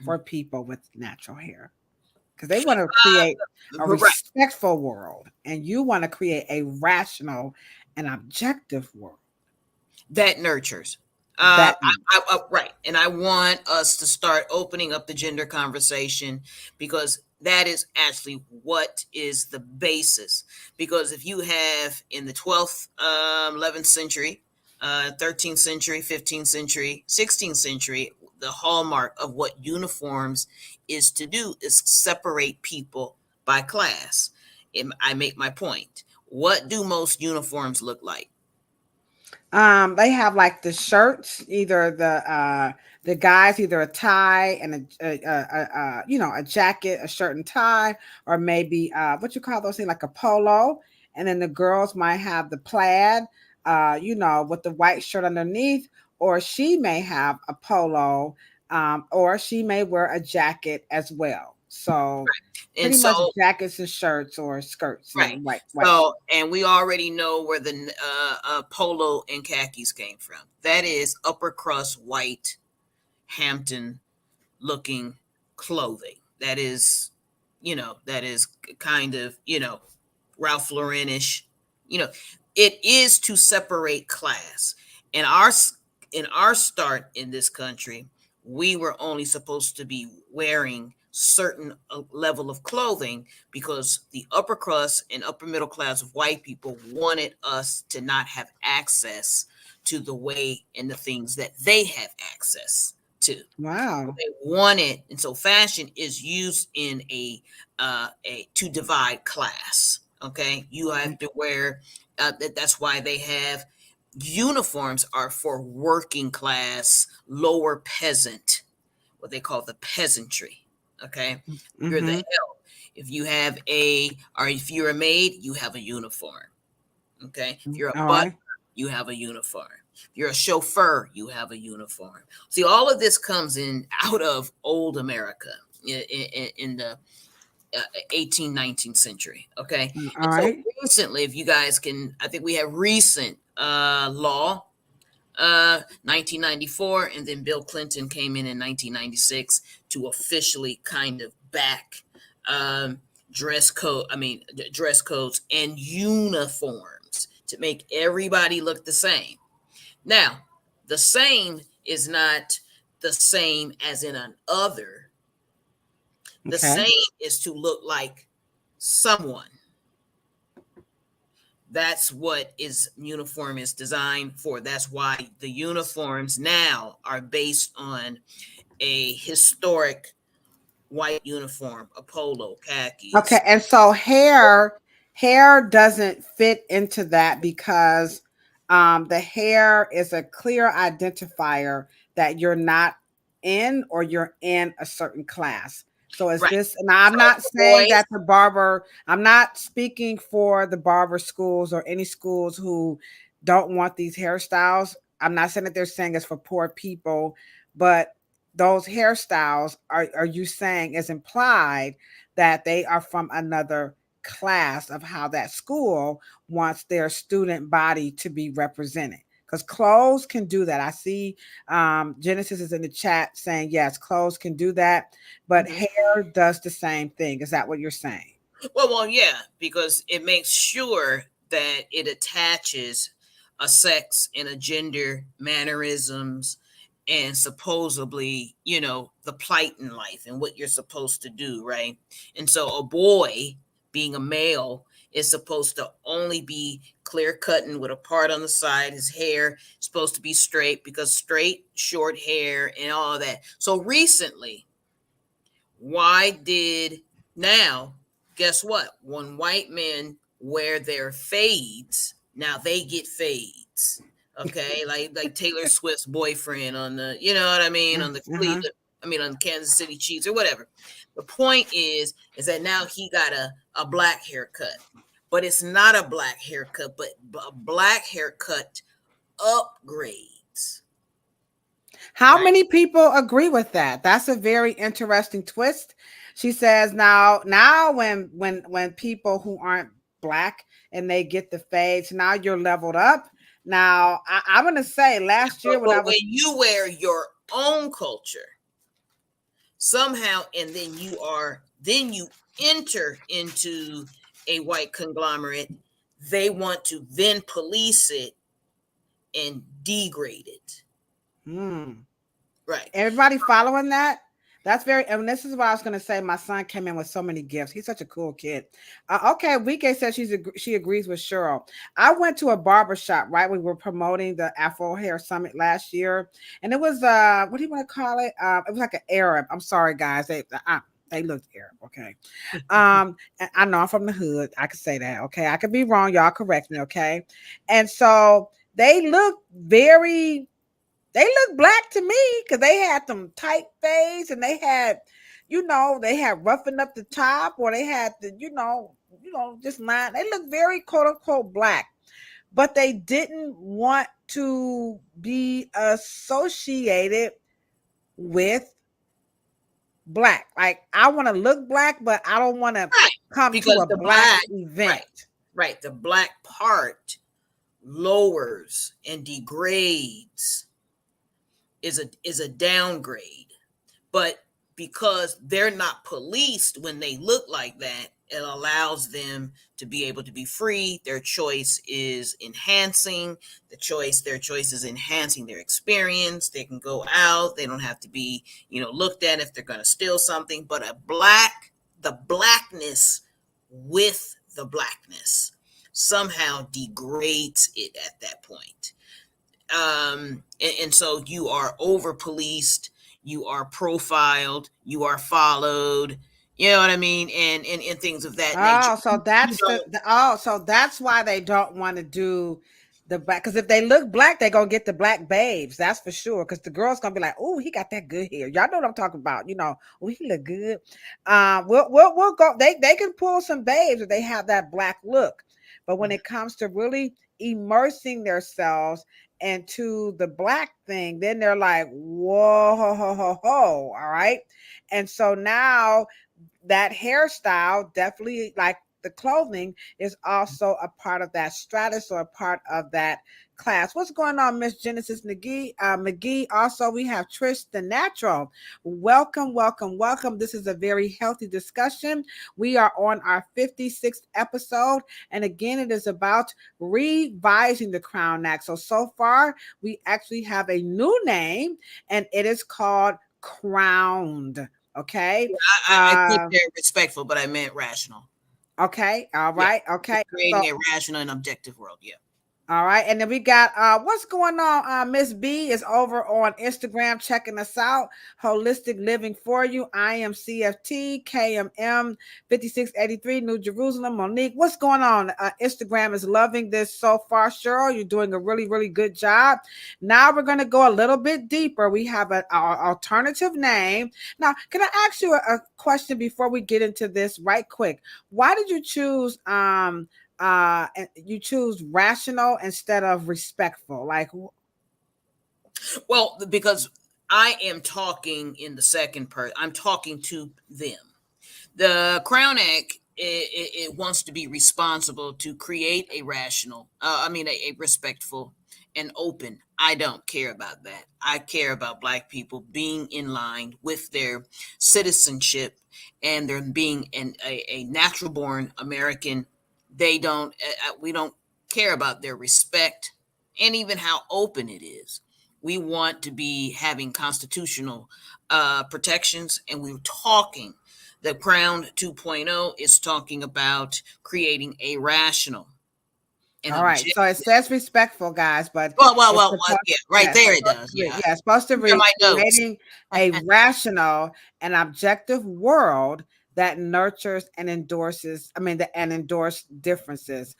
for people with natural hair? Because they want to create a right. respectful world, and you want to create a rational and objective world that nurtures. that Right. And I want us to start opening up the gender conversation, because that is actually what is the basis. Because if you have in the 12th, 11th century, 13th century, 15th century, 16th century, the hallmark of what uniforms is to do is separate people by class. I make my point. What do most uniforms look like? They have like the shirts, either the guys either a tie and a jacket, a shirt and tie, or maybe what you call those things, like a polo, and then the girls might have the plaid, with the white shirt underneath, or she may have a polo, or she may wear a jacket as well. So And pretty much so jackets and shirts or skirts right. and white. So, and we already know where the polo and khakis came from. That is upper crust white Hampton looking clothing. That is, that is kind of, Ralph Lauren-ish. It is to separate class. In our start in this country, we were only supposed to be wearing certain level of clothing because the upper crust and upper middle class of white people wanted us to not have access to the way and the things that they have access to. Wow. They wanted, and so fashion is used in a to divide class. Okay, you have to wear. That's why they have uniforms are for working class, lower peasant, what they call the peasantry. Okay, you're the help. If you have or if you're a maid, you have a uniform. Okay, if you're a butler, you have a uniform. If you're a chauffeur, you have a uniform. See, all of this comes out of old America in the 18th, 19th century. Okay, All right. So recently, if you guys can, I think we have recent law. 1994, and then Bill Clinton came in 1996 to officially kind of back dress codes and uniforms to make everybody look the same. Now, the same is not the same as in an other. The same is to look like someone. That's what uniform is designed for. That's why the uniforms now are based on a historic white uniform, a polo, khakis. Okay, and so hair doesn't fit into that because the hair is a clear identifier that you're not in or you're in a certain class. So is Right. this, now I'm So not the saying boys, that the barber, I'm not speaking for the barber schools or any schools who don't want these hairstyles. I'm not saying that they're saying it's for poor people, but those hairstyles are you saying is implied that they are from another class of how that school wants their student body to be represented, because clothes can do that. I see Genesis is in the chat saying yes, clothes can do that, but hair does the same thing. Is that what you're saying? well, yeah, because it makes sure that it attaches a sex and a gender, mannerisms, and supposedly, the plight in life and what you're supposed to do, right? And so a boy, being a male, is supposed to only be clear cutting with a part on the side. His hair is supposed to be straight, because straight, short hair, and all of that. So recently, now, guess what? When white men wear their fades, now they get fades. Okay, like Taylor Swift's boyfriend on the, you know what I mean, on the Cleveland, on Kansas City Chiefs or whatever. The point is that now he got a black haircut, but it's not a black haircut, but a black haircut upgrades. How many people agree with that? That's a very interesting twist. She says now when people who aren't black and they get the fades, now you're leveled up. Now I'm gonna say last year when you wear your own culture somehow, and then you enter into a white conglomerate, they want to then police it and degrade it. Right. Everybody following that? That's very, and this is what I was going to say. My son came in with so many gifts. He's such a cool kid. Okay, Wike says she agrees with Cheryl. I went to a barber shop, right? We were promoting the Afro Hair Summit last year, and it was what do you want to call it? It was like an Arab. I'm sorry, guys. They looked Arab. Okay. I know I'm from the hood. I could say that. Okay, I could be wrong. Y'all correct me. Okay, and so they look black to me because they had them tight fades and they had, they had roughened up the top, or they had the, just line. They look very quote unquote black, but they didn't want to be associated with black. Like, I want to look black, but I don't want to come to a black event. Right. The black part lowers and degrades, is a downgrade. But because they're not policed when they look like that, it allows them to be able to be free. Their choice is enhancing their choice is enhancing their experience. They can go out. They don't have to be, looked at if they're going to steal something. But the blackness with the blackness somehow degrades it at that point. And so you are over policed, you are profiled, you are followed, you know what I mean, and things of that nature. So that's why they don't want to do the black, because if they look black, they're gonna get the black babes, that's for sure. Because the girl's gonna be like, oh, he got that good hair. Y'all know what I'm talking about, oh, he look good. We'll go, they can pull some babes if they have that black look. But when it comes to really immersing themselves into the black thing, then they're like, whoa, all right. And so now that hairstyle, definitely like the clothing, is also a part of that stratus or a part of that class. What's going on, Miss Genesis McGee? Also, we have Trish the Natural. Welcome. This is a very healthy discussion. We are on our 56th episode, and again, it is about revising the C.R.O.W.N Act. So far, we actually have a new name, and it is called Crowned. Okay. I think they're respectful, but I meant rational. Okay. All right. Okay. Creating a rational and objective world. Yeah. All right, and then we got what's going on? Miss B is over on Instagram checking us out. Holistic Living for You. I am CFT KMM 5683 New Jerusalem. Monique, what's going on? Instagram is loving this so far. Cheryl, you're doing a really, really good job. Now we're going to go a little bit deeper. We have an alternative name. Now, can I ask you a question before we get into this right quick? Why did you choose you choose rational instead of respectful? Like, well, because I am talking in the second person, I'm talking to them. The C.R.O.W.N Act, it wants to be responsible to create a rational, a respectful and open. I don't care about that. I care about Black people being in line with their citizenship and their being a natural born American. We don't care about their respect and even how open it is. We want to be having constitutional protections, and we're talking. The C.R.O.W.N 2.0 is talking about creating a rational. All right, so it says respectful, guys, but yeah, right there it does. Yeah, it's supposed to be creating a rational and objective world that nurtures and endorses. Endorse differences.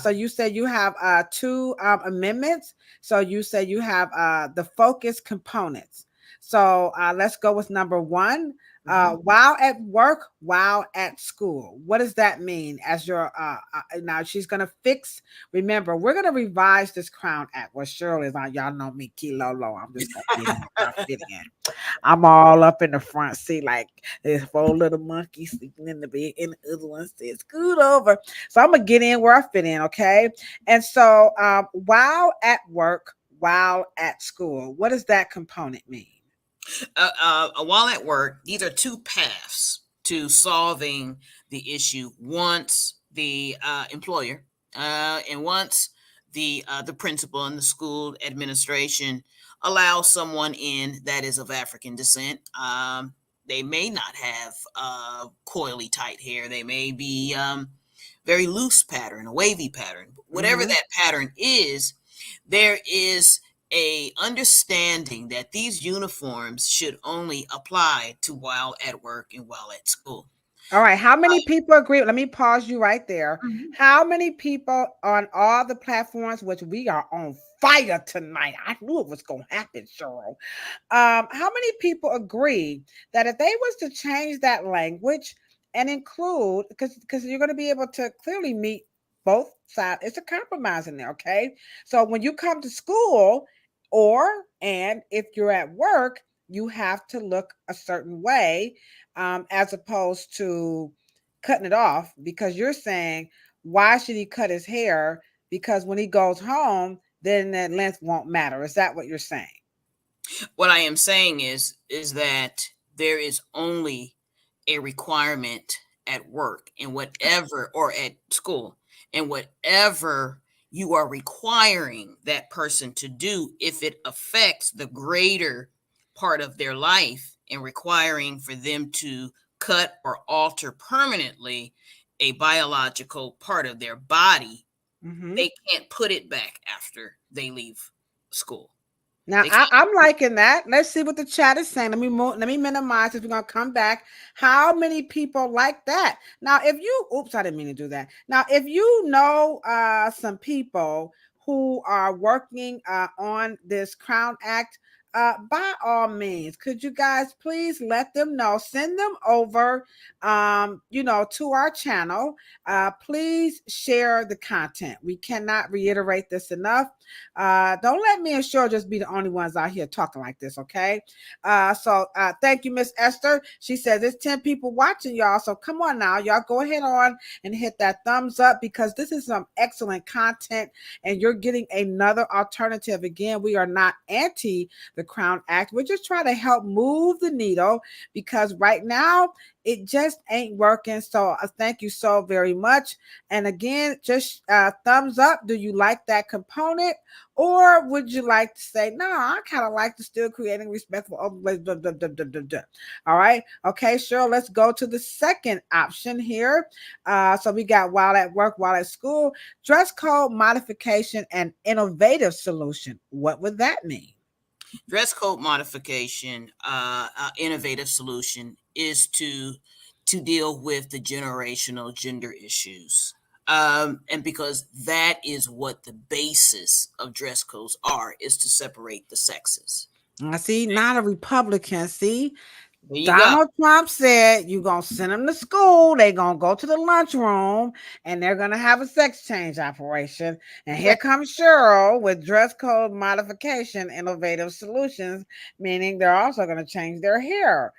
So you said you have two amendments. So you said you have the focus components. So let's go with number one. While at work, while at school. What does that mean? As your now she's gonna fix. Remember, we're gonna revise this C.R.O.W.N Act. Well, Cheryl is on. Y'all know me, kilo low. I'm just gonna fit in. I'm all up in the front seat, like there's four little monkeys sleeping in the bed, and the other one says, "Scoot over." So I'm gonna get in where I fit in, okay? And so, while at work, while at school, what does that component mean? While at work, these are two paths to solving the issue. Once the employer and once the principal and the school administration allow someone in that is of African descent. They may not have coily tight hair. They may be very loose pattern, a wavy pattern. Whatever that pattern is, there is a understanding that these uniforms should only apply to while at work and while at school. All right. How many people agree? Let me pause you right there. How many people on all the platforms, which we are on fire tonight? I knew it was going to happen, Cheryl. How many people agree that if they was to change that language and include, because you're going to be able to clearly meet both sides, it's a compromise in there, okay? So when you come to school, and if you're at work, you have to look a certain way, as opposed to cutting it off, because you're saying, why should he cut his hair? Because when he goes home, then that length won't matter. Is that what you're saying? What I am saying is that there is only a requirement at work and whatever, or at school, and whatever you are requiring that person to do, if it affects the greater part of their life and requiring for them to cut or alter permanently a biological part of their body, they can't put it back after they leave school. Now I'm liking that. Let's see what the chat is saying. Let me minimize this. We're gonna come back. How many people like that? Now, if you I didn't mean to do that. Now, if you know some people who are working on this C.R.O.W.N Act, by all means, could you guys please let them know? Send them over to our channel. Please share the content. We cannot reiterate this enough. Don't let me and Cheryl just be the only ones out here talking like this, okay? So thank you, Miss Esther. She says there's 10 people watching, y'all. So come on now, y'all go ahead on and hit that thumbs up, because this is some excellent content and you're getting another alternative. Again, we are not anti the the C.R.O.W.N Act. We're just trying to help move the needle because right now it just ain't working. So thank you so very much. And again, just thumbs up. Do you like that component? Or would you like to say, no, I kind of like to still creating respectful open place. All right. Okay, sure. Let's go to the second option here. So we got while at work, while at school, dress code modification and innovative solution. What would that mean? Dress code modification, innovative solution is to deal with the generational gender issues. And because that is what the basis of dress codes are, is to separate the sexes. I see, not a Republican. See, there you Donald Trump said you're going to send them to school. They're going to go to the lunchroom and they're going to have a sex change operation. And here comes Cheryl with dress code modification, innovative solutions, meaning they're also going to change their hair.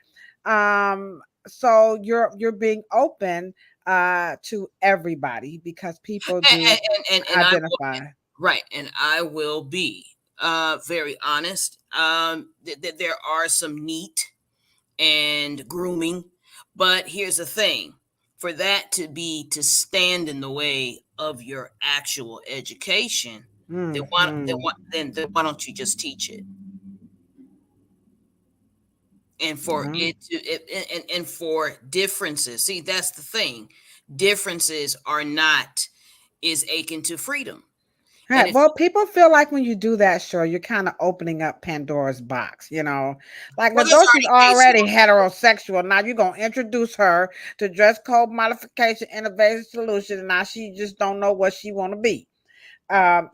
So you're being open to everybody because people do and identify. Right. And I will be very honest. There are some neat and grooming, but here's the thing: for that to stand in the way of your actual education, then why don't you just teach it? And for and for differences, see, that's the thing. Differences are not is akin to freedom. Right. Well, people feel like when you do that, sure, you're kind of opening up Pandora's box, Like Ladosha's already heterosexual. Now you're gonna introduce her to dress code modification, innovative solution, and now she just don't know what she want to be.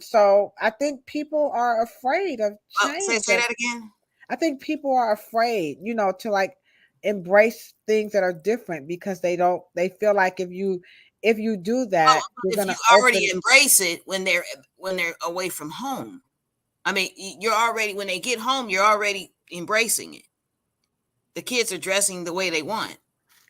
So I think people are afraid of change. Say that again. I think people are afraid, to like embrace things that are different because they feel like if you do that, you're gonna already embrace it when they're away from home. I mean, you're already, when they get home, you're already embracing it. The kids are dressing the way they want.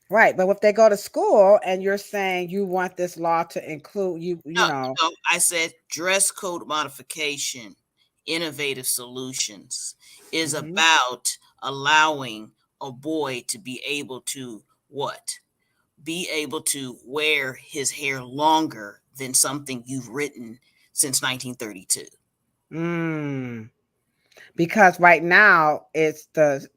Right, but if they go to school and you're saying you want this law to include No, I said dress code modification, innovative solutions is about allowing a boy to be able to be able to wear his hair longer than something you've written since 1932. Because right now it's the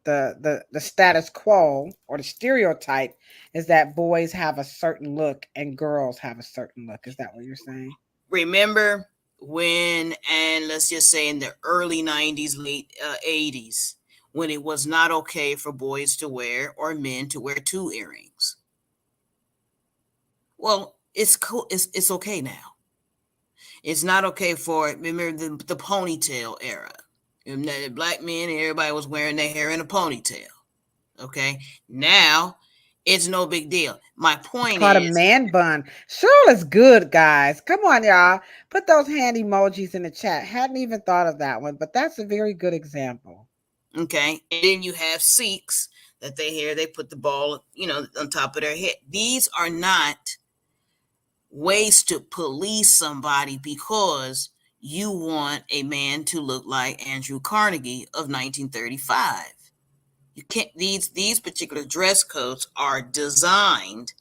status quo or the stereotype is that boys have a certain look and girls have a certain look. Is that what you're saying? Remember when, and let's just say in the early 90s, late 80s, when it was not okay for boys to wear or men to wear 2 earrings. Well, it's cool. It's okay now. It's not okay for, remember the ponytail era. Black men and everybody was wearing their hair in a ponytail. Okay. Now it's no big deal. My point is a man bun. Cheryl is good, guys. Come on, y'all. Put those hand emojis in the chat. Hadn't even thought of that one, but that's a very good example. Okay. And then you have Sikhs that they put the ball, on top of their head. These are not ways to police somebody because you want a man to look like Andrew Carnegie of 1935. You can't, these particular dress codes are designed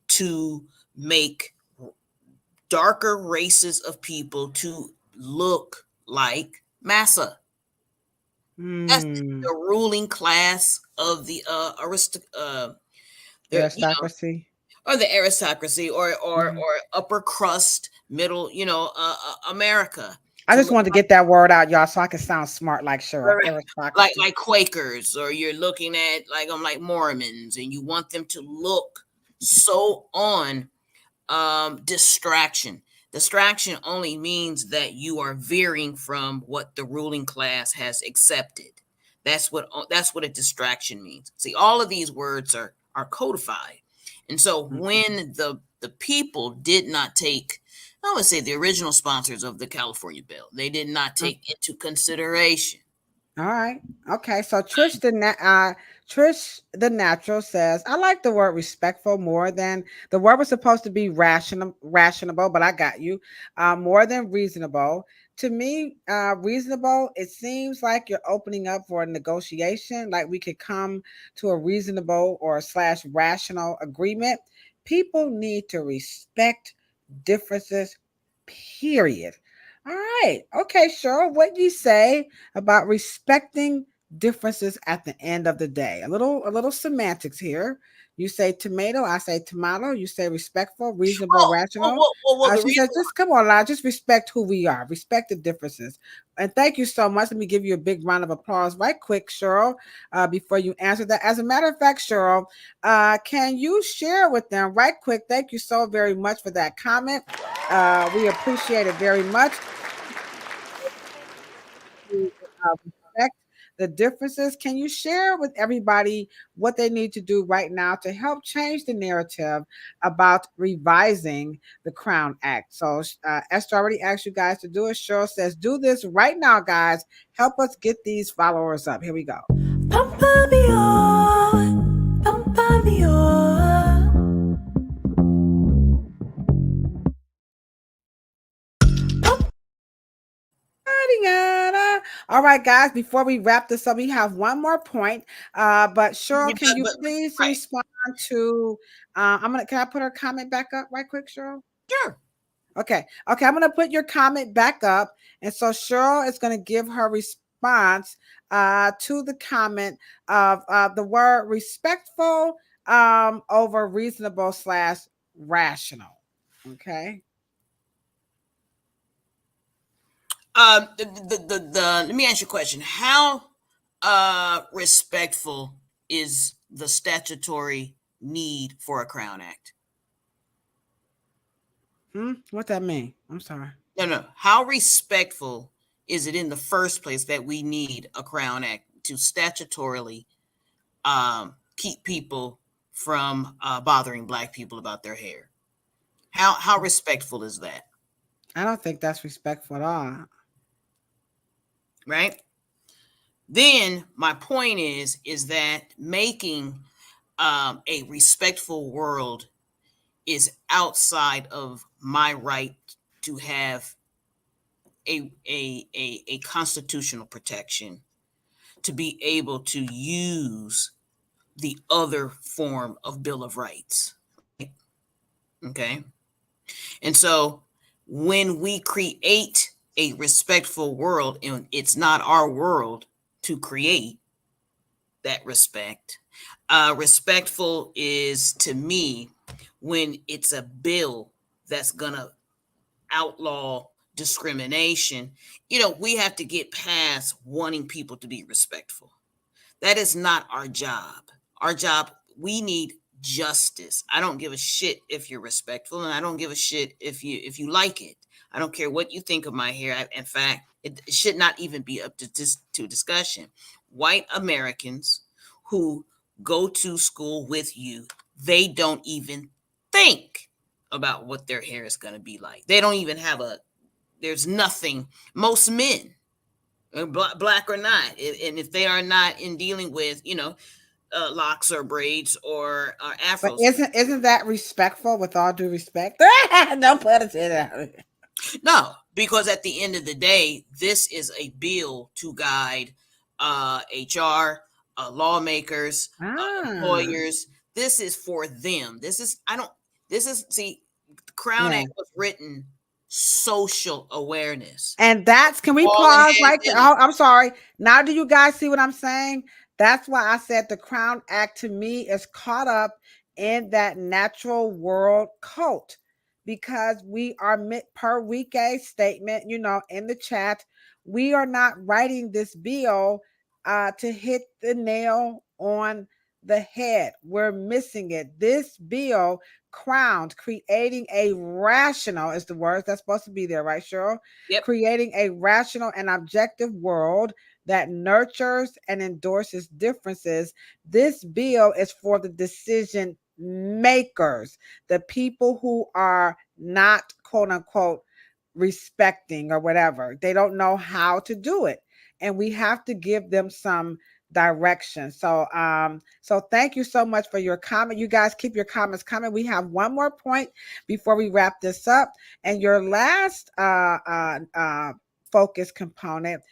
to make darker races of people to look like massa. That's the ruling class of the aristocracy. Or the aristocracy or upper crust, middle, America. I just wanted to get that word out, y'all, so I can sound smart like Cheryl. Like Quakers, or you're looking at like Mormons, and you want them to look so on distraction. Distraction only means that you are veering from what the ruling class has accepted. That's what a distraction means. See, all of these words are codified. And so when the people did not take, I would say the original sponsors of the California bill, they did not take into consideration. All right. Okay. So Trish the Natural says, I like the word respectful more than the word was supposed to be rationable, but I got you. More than reasonable. to me, reasonable, it seems like you're opening up for a negotiation, like we could come to a reasonable or / rational agreement. People need to respect differences, period. All right. Okay, Cheryl, what do you say about respecting differences at the end of the day? A little semantics here. You say tomato, I say tomato. You say respectful, reasonable, rational. The She reason says, just come on, just respect who we are, respect the differences. And thank you so much. Let me give you a big round of applause right quick, Cheryl, before you answer that. As a matter of fact, Cheryl, can you share with them right quick? Thank you so very much for that comment. We appreciate it very much. Respect the differences. Can you share with everybody what they need to do right now to help change the narrative about revising the C.R.O.W.N Act? So Esther already asked you guys to do it. Cheryl says, do this right now, guys. Help us get these followers up. Here we go. All right, guys, before we wrap this up, we have one more point. But Cheryl, can you please respond to can I put her comment back up right quick, Cheryl? Sure. Okay, I'm gonna put your comment back up, and so Cheryl is gonna give her response to the comment of the word respectful over reasonable / rational. Okay. Let me ask you a question. How respectful is the statutory need for a C.R.O.W.N Act? What that mean? I'm sorry. No. How respectful is it in the first place that we need a C.R.O.W.N Act to statutorily keep people from bothering Black people about their hair? How respectful is that? I don't think that's respectful at all. Right? Then my point is that making a respectful world is outside of my right to have a constitutional protection to be able to use the other form of Bill of Rights. Okay. And so when we create a respectful world, and it's not our world to create that respect, respectful is to me when it's a bill that's gonna outlaw discrimination. We have to get past wanting people to be respectful. That is not our job. Our job, we need justice. I don't give a shit if you're respectful, and I don't give a shit if you like it. I don't care what you think of my hair. In fact, it should not even be up to discussion. White Americans who go to school with you, they don't even think about what their hair is going to be like. They don't even have there's nothing. Most men, Black or not, and if they are not in dealing with, locks or braids or afros. But isn't that respectful? With all due respect, don't put it in there. No, because at the end of the day, this is a bill to guide HR, lawmakers, lawyers. This is for them. The C.R.O.W.N Act was written social awareness. And can we pause right there? Oh, I'm sorry. Now do you guys see what I'm saying? That's why I said the C.R.O.W.N Act to me is caught up in that natural world cult, because we are per week's statement, in the chat, we are not writing this bill to hit the nail on the head. We're missing it. This bill, C.R.O.W.N, creating a rational, is the words that's supposed to be there, right, Cheryl? Yep. Creating a rational and objective world that nurtures and endorses differences. This bill is for the decision makers, the people who are not, quote unquote, respecting or whatever. They don't know how to do it, and we have to give them some direction. So thank you so much for your comment. You guys keep your comments coming. We have one more point before we wrap this up, and your last focus component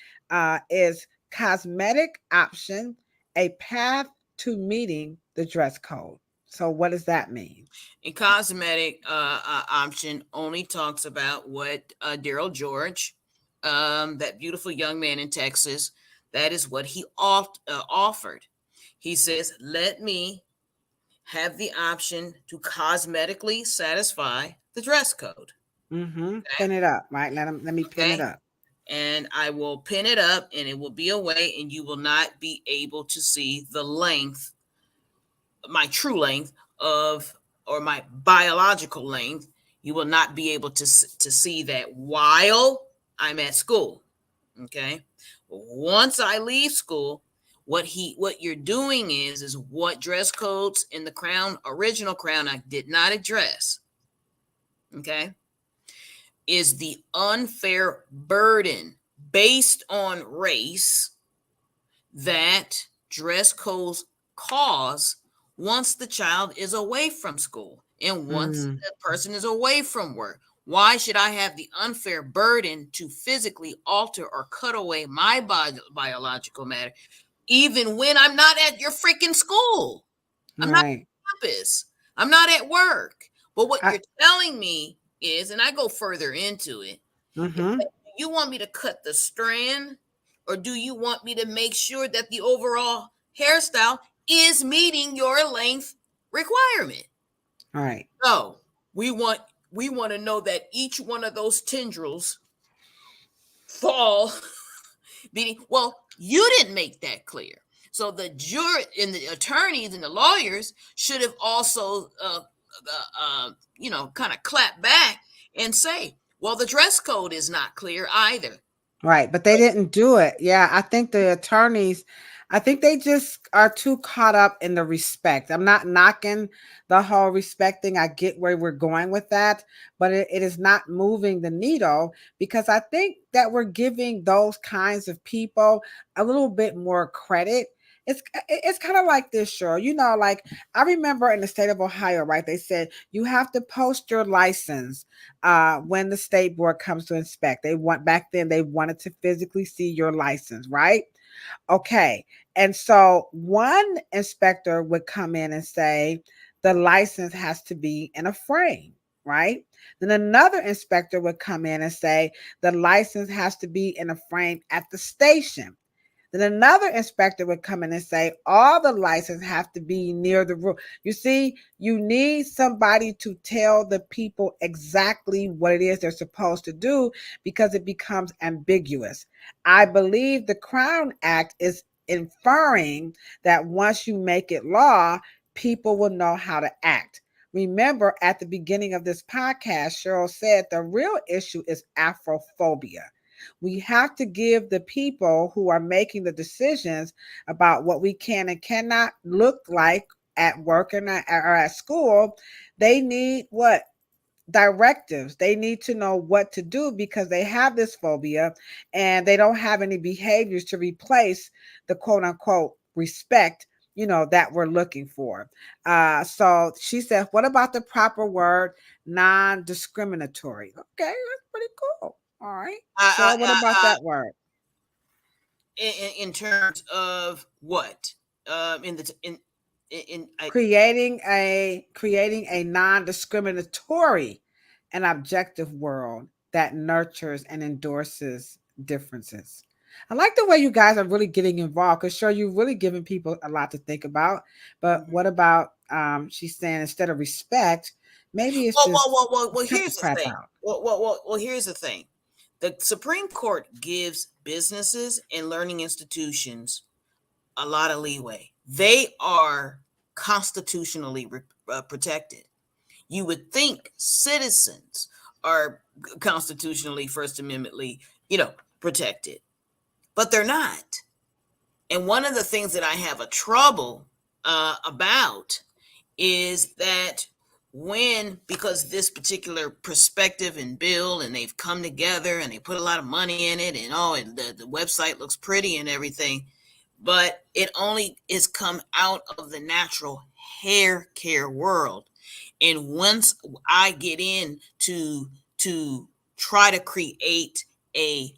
is cosmetic option, a path to meeting the dress code. So what does that mean? A cosmetic option only talks about what Daryl George, that beautiful young man in Texas, that is what he offered. He says, let me have the option to cosmetically satisfy the dress code. Okay? Pin it up, right? Let me pin it up. And I will pin it up, and it will be away, and you will not be able to see the length, my true length or my biological length. You will not be able to see that while I'm at school. Okay. Once I leave school, what you're doing is what dress codes in the original Crown Act did not address. Okay. Is the unfair burden based on race that dress codes cause once the child is away from school and once the person is away from work. Why should I have the unfair burden to physically alter or cut away my biological matter, even when I'm not at your freaking school? I'm not at campus. I'm not at work. But what you're telling me is, and I go further into it, you want me to cut the strand, or do you want me to make sure that the overall hairstyle is meeting your length requirement? All right. So we want to know that each one of those tendrils fall. Well, you didn't make that clear. So the jury and the attorneys and the lawyers should have also, kind of clap back and say, well, the dress code is not clear either. Right. But they didn't do it. Yeah. I think the attorneys, I think they just are too caught up in the respect. I'm not knocking the whole respect thing. I get where we're going with that, but it is not moving the needle, because I think that we're giving those kinds of people a little bit more credit. It's kind of like this, Cheryl. Like I remember in the state of Ohio, right? They said you have to post your license when the state board comes to inspect. Back then they wanted to physically see your license, right? Okay. And so one inspector would come in and say the license has to be in a frame, right? Then another inspector would come in and say the license has to be in a frame at the station. Then another inspector would come in and say, all the licenses have to be near the roof. You see, you need somebody to tell the people exactly what it is they're supposed to do, because it becomes ambiguous. I believe the C.R.O.W.N Act is inferring that once you make it law, people will know how to act. Remember, at the beginning of this podcast, Cheryl said the real issue is Afrophobia. We have to give the people who are making the decisions about what we can and cannot look like at work or at school. They need what? Directives. They need to know what to do, because they have this phobia and they don't have any behaviors to replace the quote unquote respect that we're looking for. So she said, what about the proper word non-discriminatory? Okay, that's pretty cool. All right. So what about that word? In terms of what? Creating a non-discriminatory and objective world that nurtures and endorses differences. I like the way you guys are really getting involved, because sure, you're really giving people a lot to think about. But what about she's saying instead of respect, maybe it's well, here's the thing. Well, here's the thing. The Supreme Court gives businesses and learning institutions a lot of leeway. They are constitutionally protected. You would think citizens are constitutionally, First Amendmently, protected, but they're not. And one of the things that I have a trouble about is that because this particular perspective and bill, and they've come together and they put a lot of money in it, and the website looks pretty and everything, but it only is come out of the natural hair care world. And once I get in to try to create a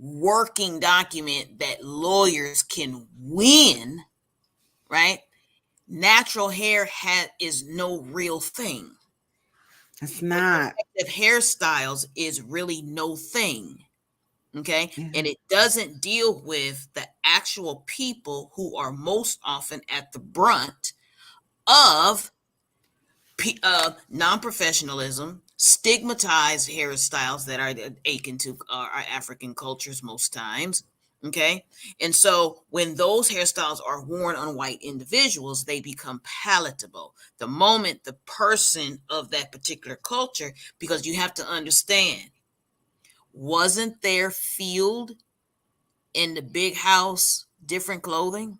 working document that lawyers can win, right? Natural hair is no real thing. It's not. Effective hairstyles is really no thing. Okay. Mm-hmm. And it doesn't deal with the actual people who are most often at the brunt of non-professionalism, stigmatized hairstyles that are akin to our African cultures most times. Okay. And so when those hairstyles are worn on white individuals, they become palatable. The moment the person of that particular culture, because you have to understand, wasn't their field in the big house different clothing?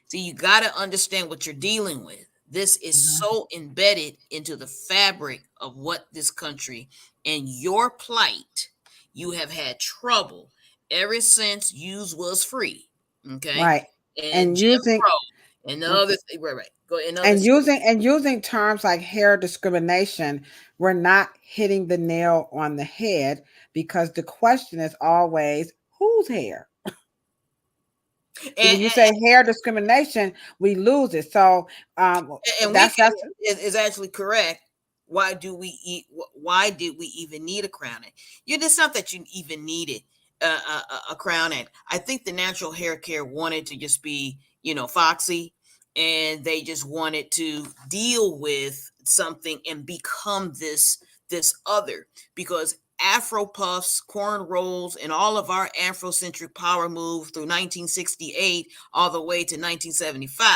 So you got to understand what you're dealing with. This is so embedded into the fabric of what this country and your plight. You have had trouble ever since use was free. Okay. Right. And Jim using Crow and the other right. Go and using terms like hair discrimination, we're not hitting the nail on the head, because the question is always whose hair. When you say hair discrimination, we lose it. So that's is actually correct. Why did we even need a Crown Act? It's not that you even needed a Crown Act. I think the natural hair care wanted to just be, foxy, and they just wanted to deal with something and become this other, because Afro puffs, corn rolls, and all of our Afrocentric power move through 1968 all the way to 1975.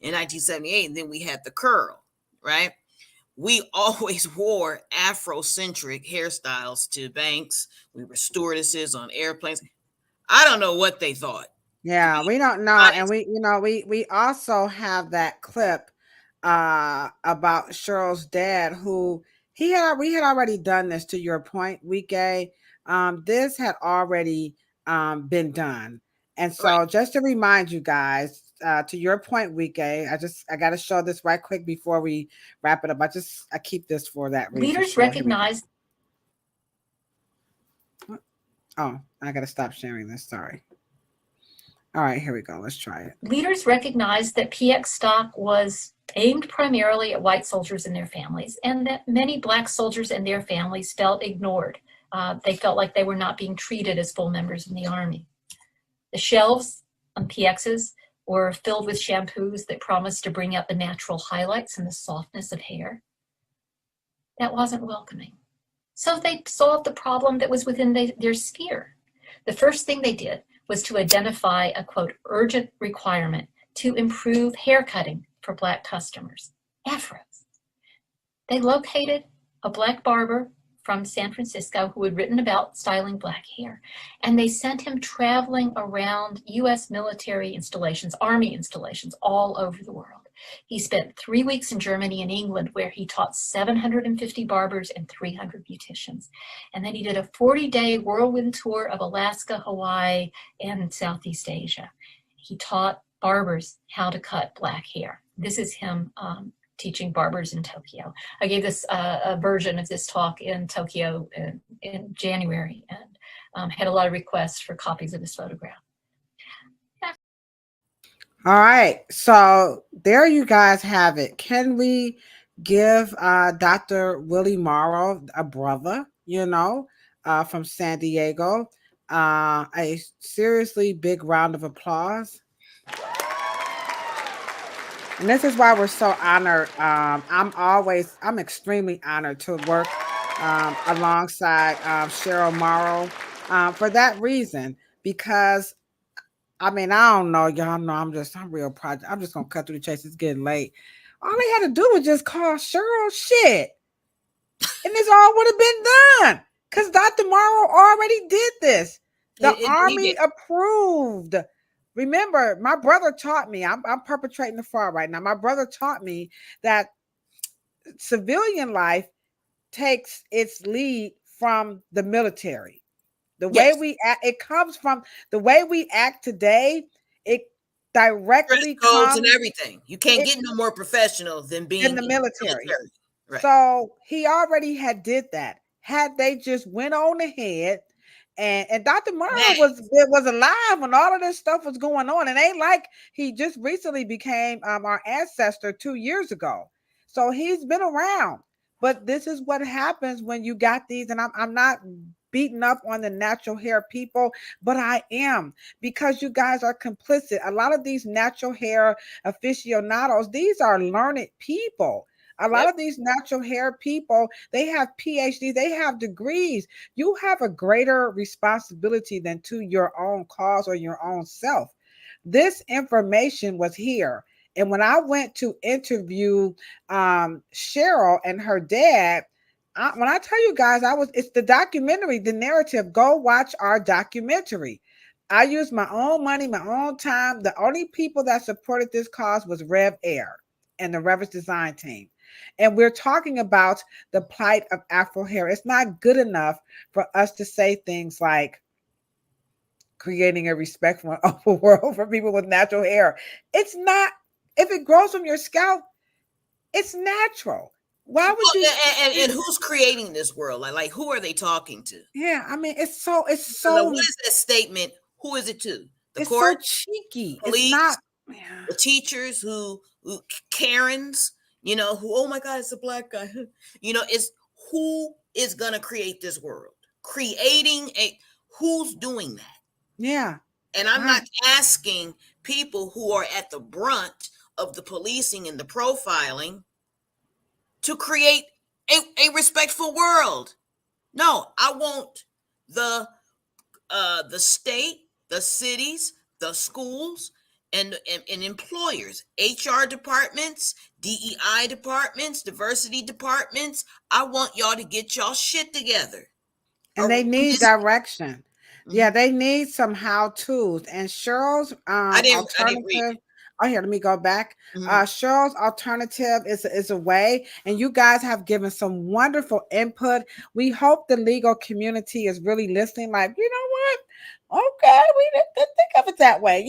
In 1978, and then we had the curl, right? We always wore Afrocentric hairstyles to banks. We were stewardesses on airplanes. I don't know what they thought. Yeah, we don't know. And we also have that clip about Cheryl's dad, who we had already done this, to your point, Weekay. This had already been done. And so just to remind you guys, to your point, Weekay, I got to show this right quick before we wrap it up. I keep this for that reason. Leaders recognize. Oh, I got to stop sharing this. Sorry. All right, here we go. Let's try it. Leaders recognized that PX stock was aimed primarily at white soldiers and their families, and that many Black soldiers and their families felt ignored. They felt like they were not being treated as full members in the Army. The shelves on PXs were filled with shampoos that promised to bring out the natural highlights and the softness of hair. That wasn't welcoming. So they solved the problem that was within their sphere. The first thing they did was to identify a, quote, urgent requirement to improve haircutting for Black customers, afros. They located a Black barber from San Francisco who had written about styling Black hair, and they sent him traveling around U.S. military installations, Army installations all over the world. He spent 3 weeks in Germany and England, where he taught 750 barbers and 300 beauticians. And then he did a 40-day whirlwind tour of Alaska, Hawaii, and Southeast Asia. He taught barbers how to cut Black hair. This is him teaching barbers in Tokyo. I gave this a version of this talk in Tokyo in January, and had a lot of requests for copies of this photograph. All right, so there you guys have it. Can we give Dr. Willie Morrow, a brother, from San Diego, a seriously big round of applause? And this is why we're so honored. I'm extremely honored to work alongside Cheryl Morrow for that reason, because I don't know. Y'all know I'm real project. I'm just going to cut through the chase. It's getting late. All they had to do was just call Cheryl shit. And this all would have been done, because Dr. Morrow already did this. The Army approved. Remember, my brother taught me, I'm perpetrating the fraud right now. My brother taught me that civilian life takes its lead from the military. The way we act, it comes from the way we act today. It directly comes and everything. You can't get no more professional than being in the military. Right. So he already did that. Had they just went on ahead And Dr. Morrow was alive when all of this stuff was going on. And ain't like he just recently became our ancestor 2 years ago. So he's been around. But this is what happens when you got these, and I'm not beating up on the natural hair people, but I am, because you guys are complicit. A lot of these natural hair aficionados, these are learned people. A lot of these natural hair people, they have PhDs, they have degrees. You have a greater responsibility than to your own cause or your own self. This information was here. And when I went to interview Cheryl and her dad, when I tell you guys, it's the documentary, the narrative. Go watch our documentary. I used my own money, my own time. The only people that supported this cause was Rev Air and the Rev's design team. And we're talking about the plight of Afro hair. It's not good enough for us to say things like creating a respectful and open world for people with natural hair. It's not. If it grows from your scalp, it's natural. Why would you? And who's creating this world? Like who are they talking to? Yeah, I mean, it's so. What is that statement? Who is it to? The court? So cheeky. Police, it's not. The teachers who Karens, who, oh my God, it's a black guy. It's who is gonna create this world? Who's doing that? Yeah. And I'm not asking people who are at the brunt of the policing and the profiling to create a respectful world. No, I want the state, the cities, the schools, and employers, HR departments, DEI departments, diversity departments. I want y'all to get y'all shit together. And they need direction. Yeah, they need some how-tos. And Cheryl's alternative. Oh, here, let me go back. Cheryl's alternative is a way, and you guys have given some wonderful input. We hope the legal community is really listening. Like, you know what? Okay, we didn't think of it that way.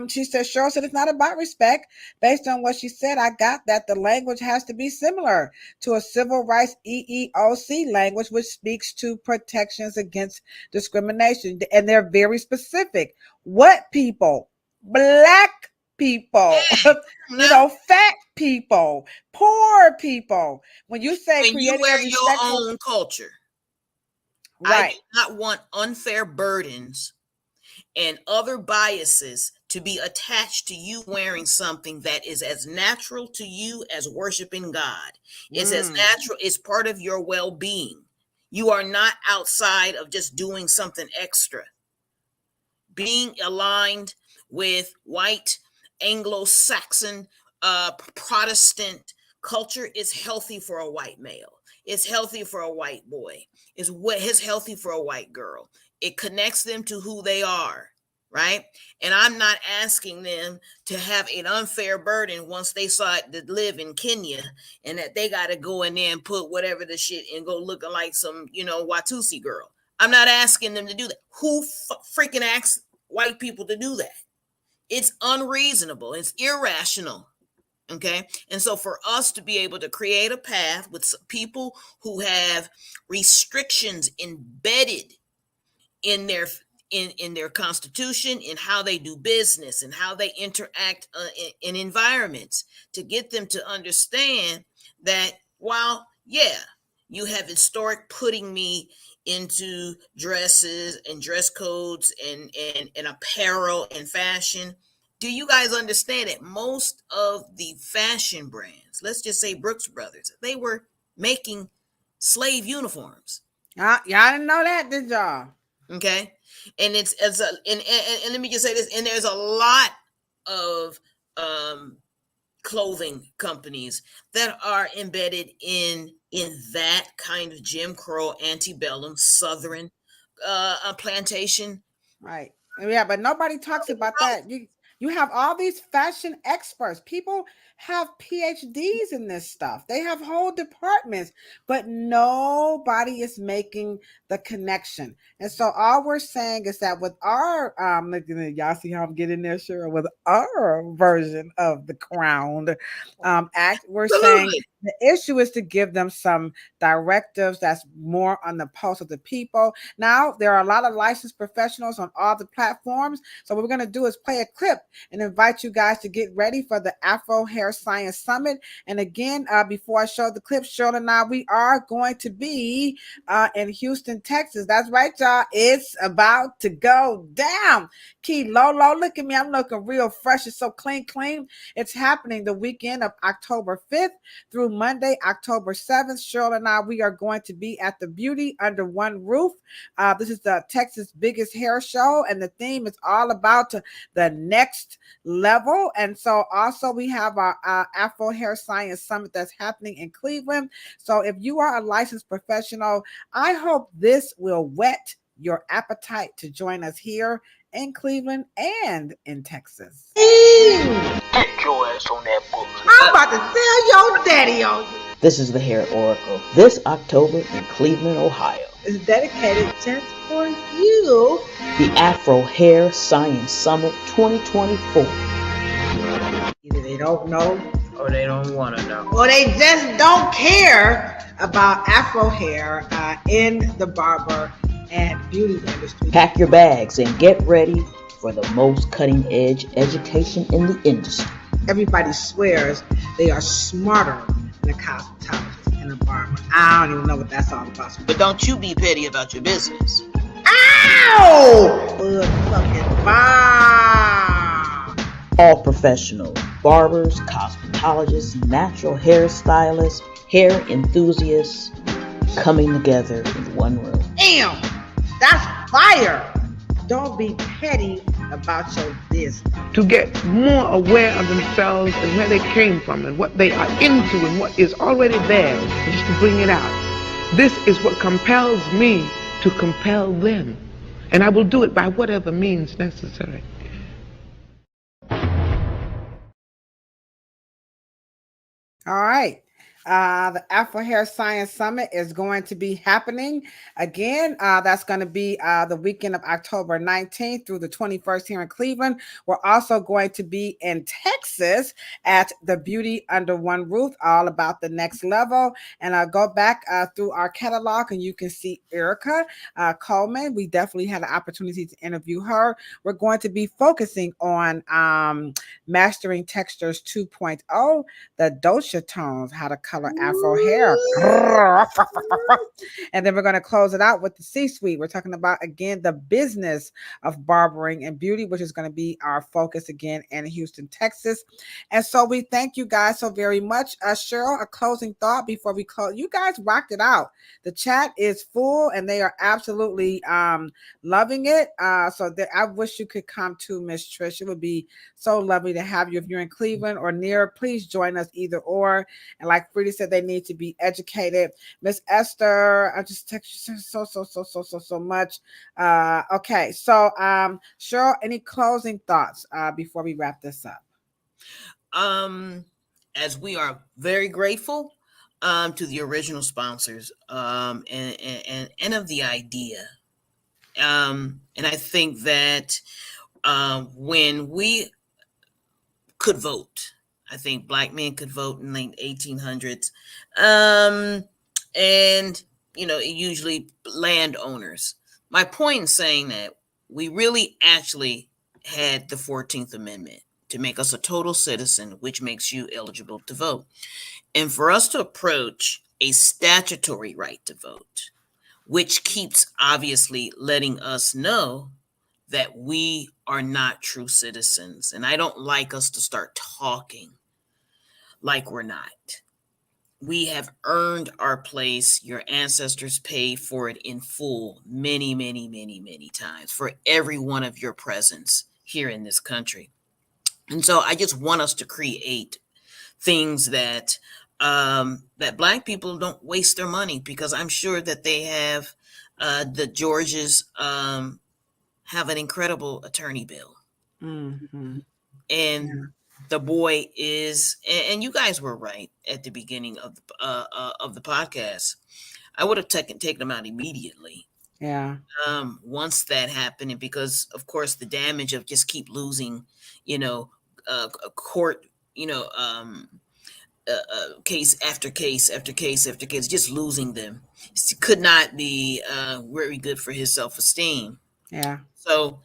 She said, Cheryl said it's not about respect. Based on what she said, I got that the language has to be similar to a civil rights EEOC language, which speaks to protections against discrimination. And they're very specific. What people? Black people, fat people, poor people. When you say when you wear your own culture, right? I do not want unfair burdens and other biases to be attached to you wearing something that is as natural to you as worshiping God. It's as natural. It's part of your well-being. You are not outside of just doing something extra. Being aligned with white Anglo-Saxon Protestant culture is healthy for a white male. It's healthy for a white boy. It's healthy for a white girl. It connects them to who they are, right? And I'm not asking them to have an unfair burden once they saw it to live in Kenya and that they got to go in there and put whatever the shit and go looking like some, Watusi girl. I'm not asking them to do that. Who freaking asks white people to do that? It's unreasonable. It's irrational. Okay. And so for us to be able to create a path with people who have restrictions embedded in their constitution, in how they do business and how they interact in environments, to get them to understand that while, you have historic putting me into dresses and dress codes and apparel and fashion. Do you guys understand that most of the fashion brands, let's just say Brooks Brothers, they were making slave uniforms? Y'all didn't know that, did y'all? Okay. And and let me just say this, and there's a lot of clothing companies that are embedded in that kind of Jim Crow, antebellum, Southern plantation. Right. Yeah, but nobody talks about that. You have all these fashion experts. People have PhDs in this stuff. They have whole departments, but nobody is making the connection. And so all we're saying is that with our, y'all see how I'm getting there, Cheryl, with our version of the C.R.O.W.N Act, we're saying The issue is to give them some directives that's more on the pulse of the people. Now, there are a lot of licensed professionals on all the platforms. So what we're going to do is play a clip and invite you guys to get ready for the Afro Hair Science Summit. And again, before I show the clip, Cheryl and I, we are going to be in Houston, Texas. That's right, y'all. It's about to go down. Key Lolo, look at me. I'm looking real fresh. It's so clean. It's happening the weekend of October 5th through Monday, October 7th. Cheryl and I, we are going to be at the Beauty Under One Roof. This is the Texas biggest hair show, and the theme is all about the next level. And so also we have our Afro Hair Science Summit that's happening in Cleveland. So if you are a licensed professional, I hope this will whet your appetite to join us here in Cleveland and in Texas. Get your ass on that book. I'm about to tell your daddy on you. This is the Hair Oracle. This October in Cleveland, Ohio. It's dedicated just for you. The Afro Hair Science Summit 2024. Either they don't know, Or they don't want to know. or they just don't care about Afro hair in the barber and beauty industry. Pack your bags and get ready for the most cutting edge education in the industry. Everybody swears they are smarter than a cosmetologist and a barber. I don't even know what that's all about. But don't you be petty about your business. Ow! Good fucking bomb. All professional barbers, cosmetologists, natural hairstylists, hair enthusiasts coming together in one room. Damn, that's fire. Don't be petty about your business. To get more aware of themselves and where they came from and what they are into and what is already there, and just to bring it out. This is what compels me to compel them. And I will do it by whatever means necessary. All right. The Afro Hair Science Summit is going to be happening again. That's going to be the weekend of October 19th through the 21st here in Cleveland. We're also going to be in Texas at the Beauty Under One Roof, all about the next level. And I'll go back through our catalog and you can see Erica Coleman. We definitely had an opportunity to interview her. We're going to be focusing on Mastering Textures 2.0, the Ladosha tones, how to color Afro hair. And then we're going to close it out with the C-suite. We're talking about, again, the business of barbering and beauty, which is going to be our focus again in Houston, Texas. And so we thank you guys so very much. Cheryl, a closing thought before we close. You guys rocked it out. The chat is full and they are absolutely loving it. So I wish you could come too, Miss Trish. It would be so lovely to have you if you're in Cleveland or near. Please join us either or. And like Frida said, they need to be educated. Miss Esther, I just text you so much. Okay, so Cheryl, any closing thoughts before we wrap this up? As we are very grateful to the original sponsors and of the idea. And I think that when we could vote, I think Black men could vote in the 1800s. And, usually landowners. My point in saying that we really actually had the 14th Amendment to make us a total citizen, which makes you eligible to vote. And for us to approach a statutory right to vote, which keeps obviously letting us know that we are not true citizens. And I don't like us to start talking like we're not. We have earned our place. Your ancestors paid for it in full many, many, many, many times for every one of your presence here in this country. And so I just want us to create things that that Black people don't waste their money, because I'm sure that they have the Georges have an incredible attorney bill. Mm-hmm. And the boy is, and you guys were right at the beginning of the podcast. I would have taken them out immediately. Yeah. Once that happened, and because of course the damage of just keep losing, court, case after case after case after case, just losing them. It could not be very good for his self-esteem. Yeah. So,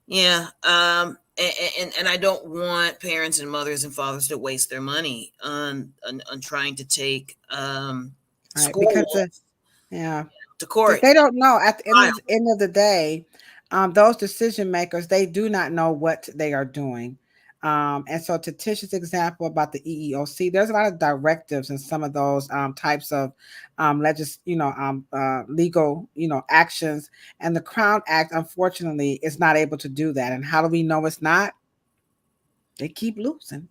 yeah. And I don't want parents and mothers and fathers to waste their money on trying to take school to court. They don't know at the end of the day, those decision makers, they do not know what they are doing. And so to Tisha's example about the EEOC, there's a lot of directives in some of those types of legal, actions. And the C.R.O.W.N Act, unfortunately, is not able to do that. And how do we know it's not? They keep losing.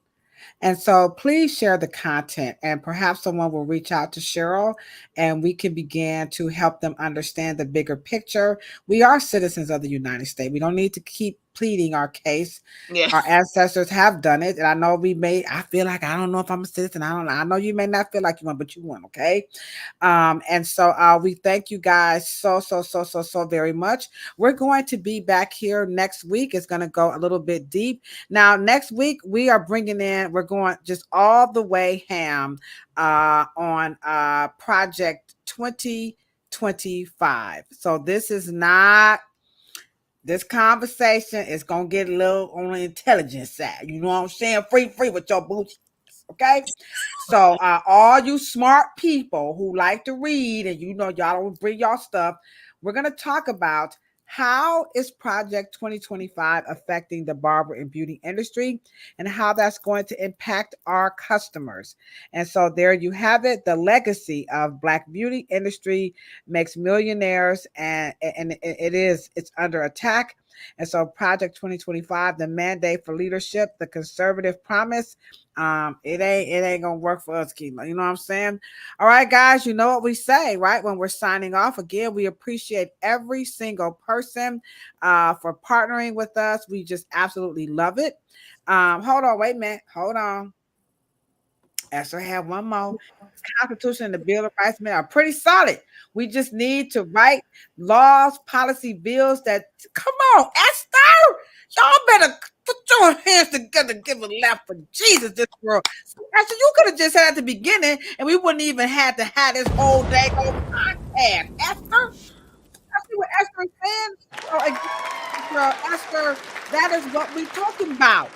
And so please share the content, and perhaps someone will reach out to Cheryl and we can begin to help them understand the bigger picture. We are citizens of the United States. We don't need to keep pleading our case. Yeah. Our ancestors have done it. And I know I feel like, I don't know if I'm a citizen. I don't know. I know you may not feel like you want, but you want, okay? And so we thank you guys so very much. We're going to be back here next week. It's going to go a little bit deep. Now, next week, we're going just all the way ham on Project 2025. So this conversation is going to get a little on the intelligence side. You know what I'm saying? Free with your boots. Okay. So all you smart people who like to read and y'all don't bring y'all stuff, we're going to talk about how is Project 2025 affecting the barber and beauty industry and how that's going to impact our customers. And so there you have it. The legacy of Black beauty industry makes millionaires, and it's under attack. And so Project 2025, the mandate for leadership, the conservative promise, it ain't gonna work for us, Keela. You know what I'm saying? All right, guys, you know what we say, right? When we're signing off, again, we appreciate every single person for partnering with us. We just absolutely love it. Hold on, wait a minute. Hold on. Esther have one more. The Constitution and the Bill of Rights are pretty solid. We just need to write laws, policy bills that, come on, Esther, y'all better put your hands together, give a laugh for Jesus, this world. Esther, you could have just said at the beginning, and we wouldn't even have to have this whole day podcast. Esther, see what Esther is saying? Esther, that is what we're talking about.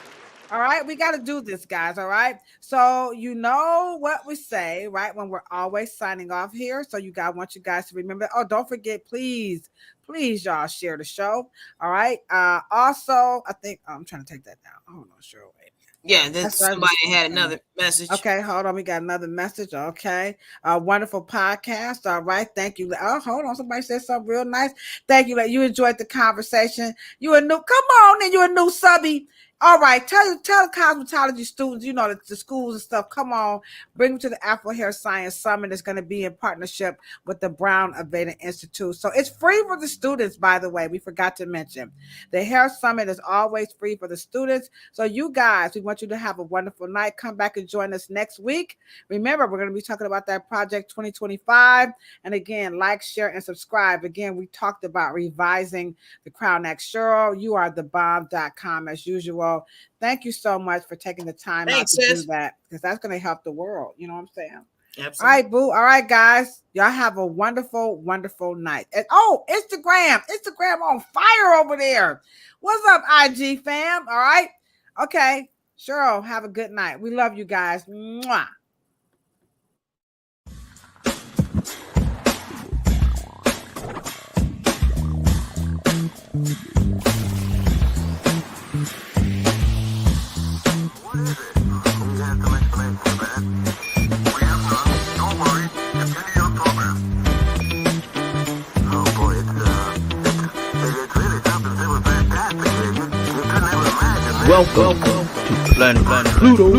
All right, we got to do this, guys. All right. So you know what we say, right? When we're always signing off here. So I want you guys to remember. Oh, don't forget, please, y'all share the show. All right. Also, I think I'm trying to take that down. Hold on, Cheryl. Wait. Yeah, somebody had another message. Okay, hold on. We got another message. Okay. Wonderful podcast. All right. Thank you. Oh, hold on. Somebody said something real nice. Thank you. You enjoyed the conversation. You a new, come on, then you a new subby. All right, tell cosmetology students, the schools and stuff, come on, bring them to the Afro Hair Science Summit. It's going to be in partnership with the Brown Aveda Institute. So it's free for the students, by the way. We forgot to mention. The Hair Summit is always free for the students. So you guys, we want you to have a wonderful night. Come back and join us next week. Remember, we're going to be talking about that Project 2025. And again, like, share, and subscribe. Again, we talked about revising the C.R.O.W.N Act. Cheryl, you are thebomb.com as usual. Thank you so much for taking the time out to do that, because that's going to help the world. You know what I'm saying? Absolutely. All right, boo. All right, guys. Y'all have a wonderful, wonderful night. And Instagram on fire over there. What's up, IG fam? All right. Okay. Cheryl, have a good night. We love you guys. Mwah. Welcome to Planet Pluto.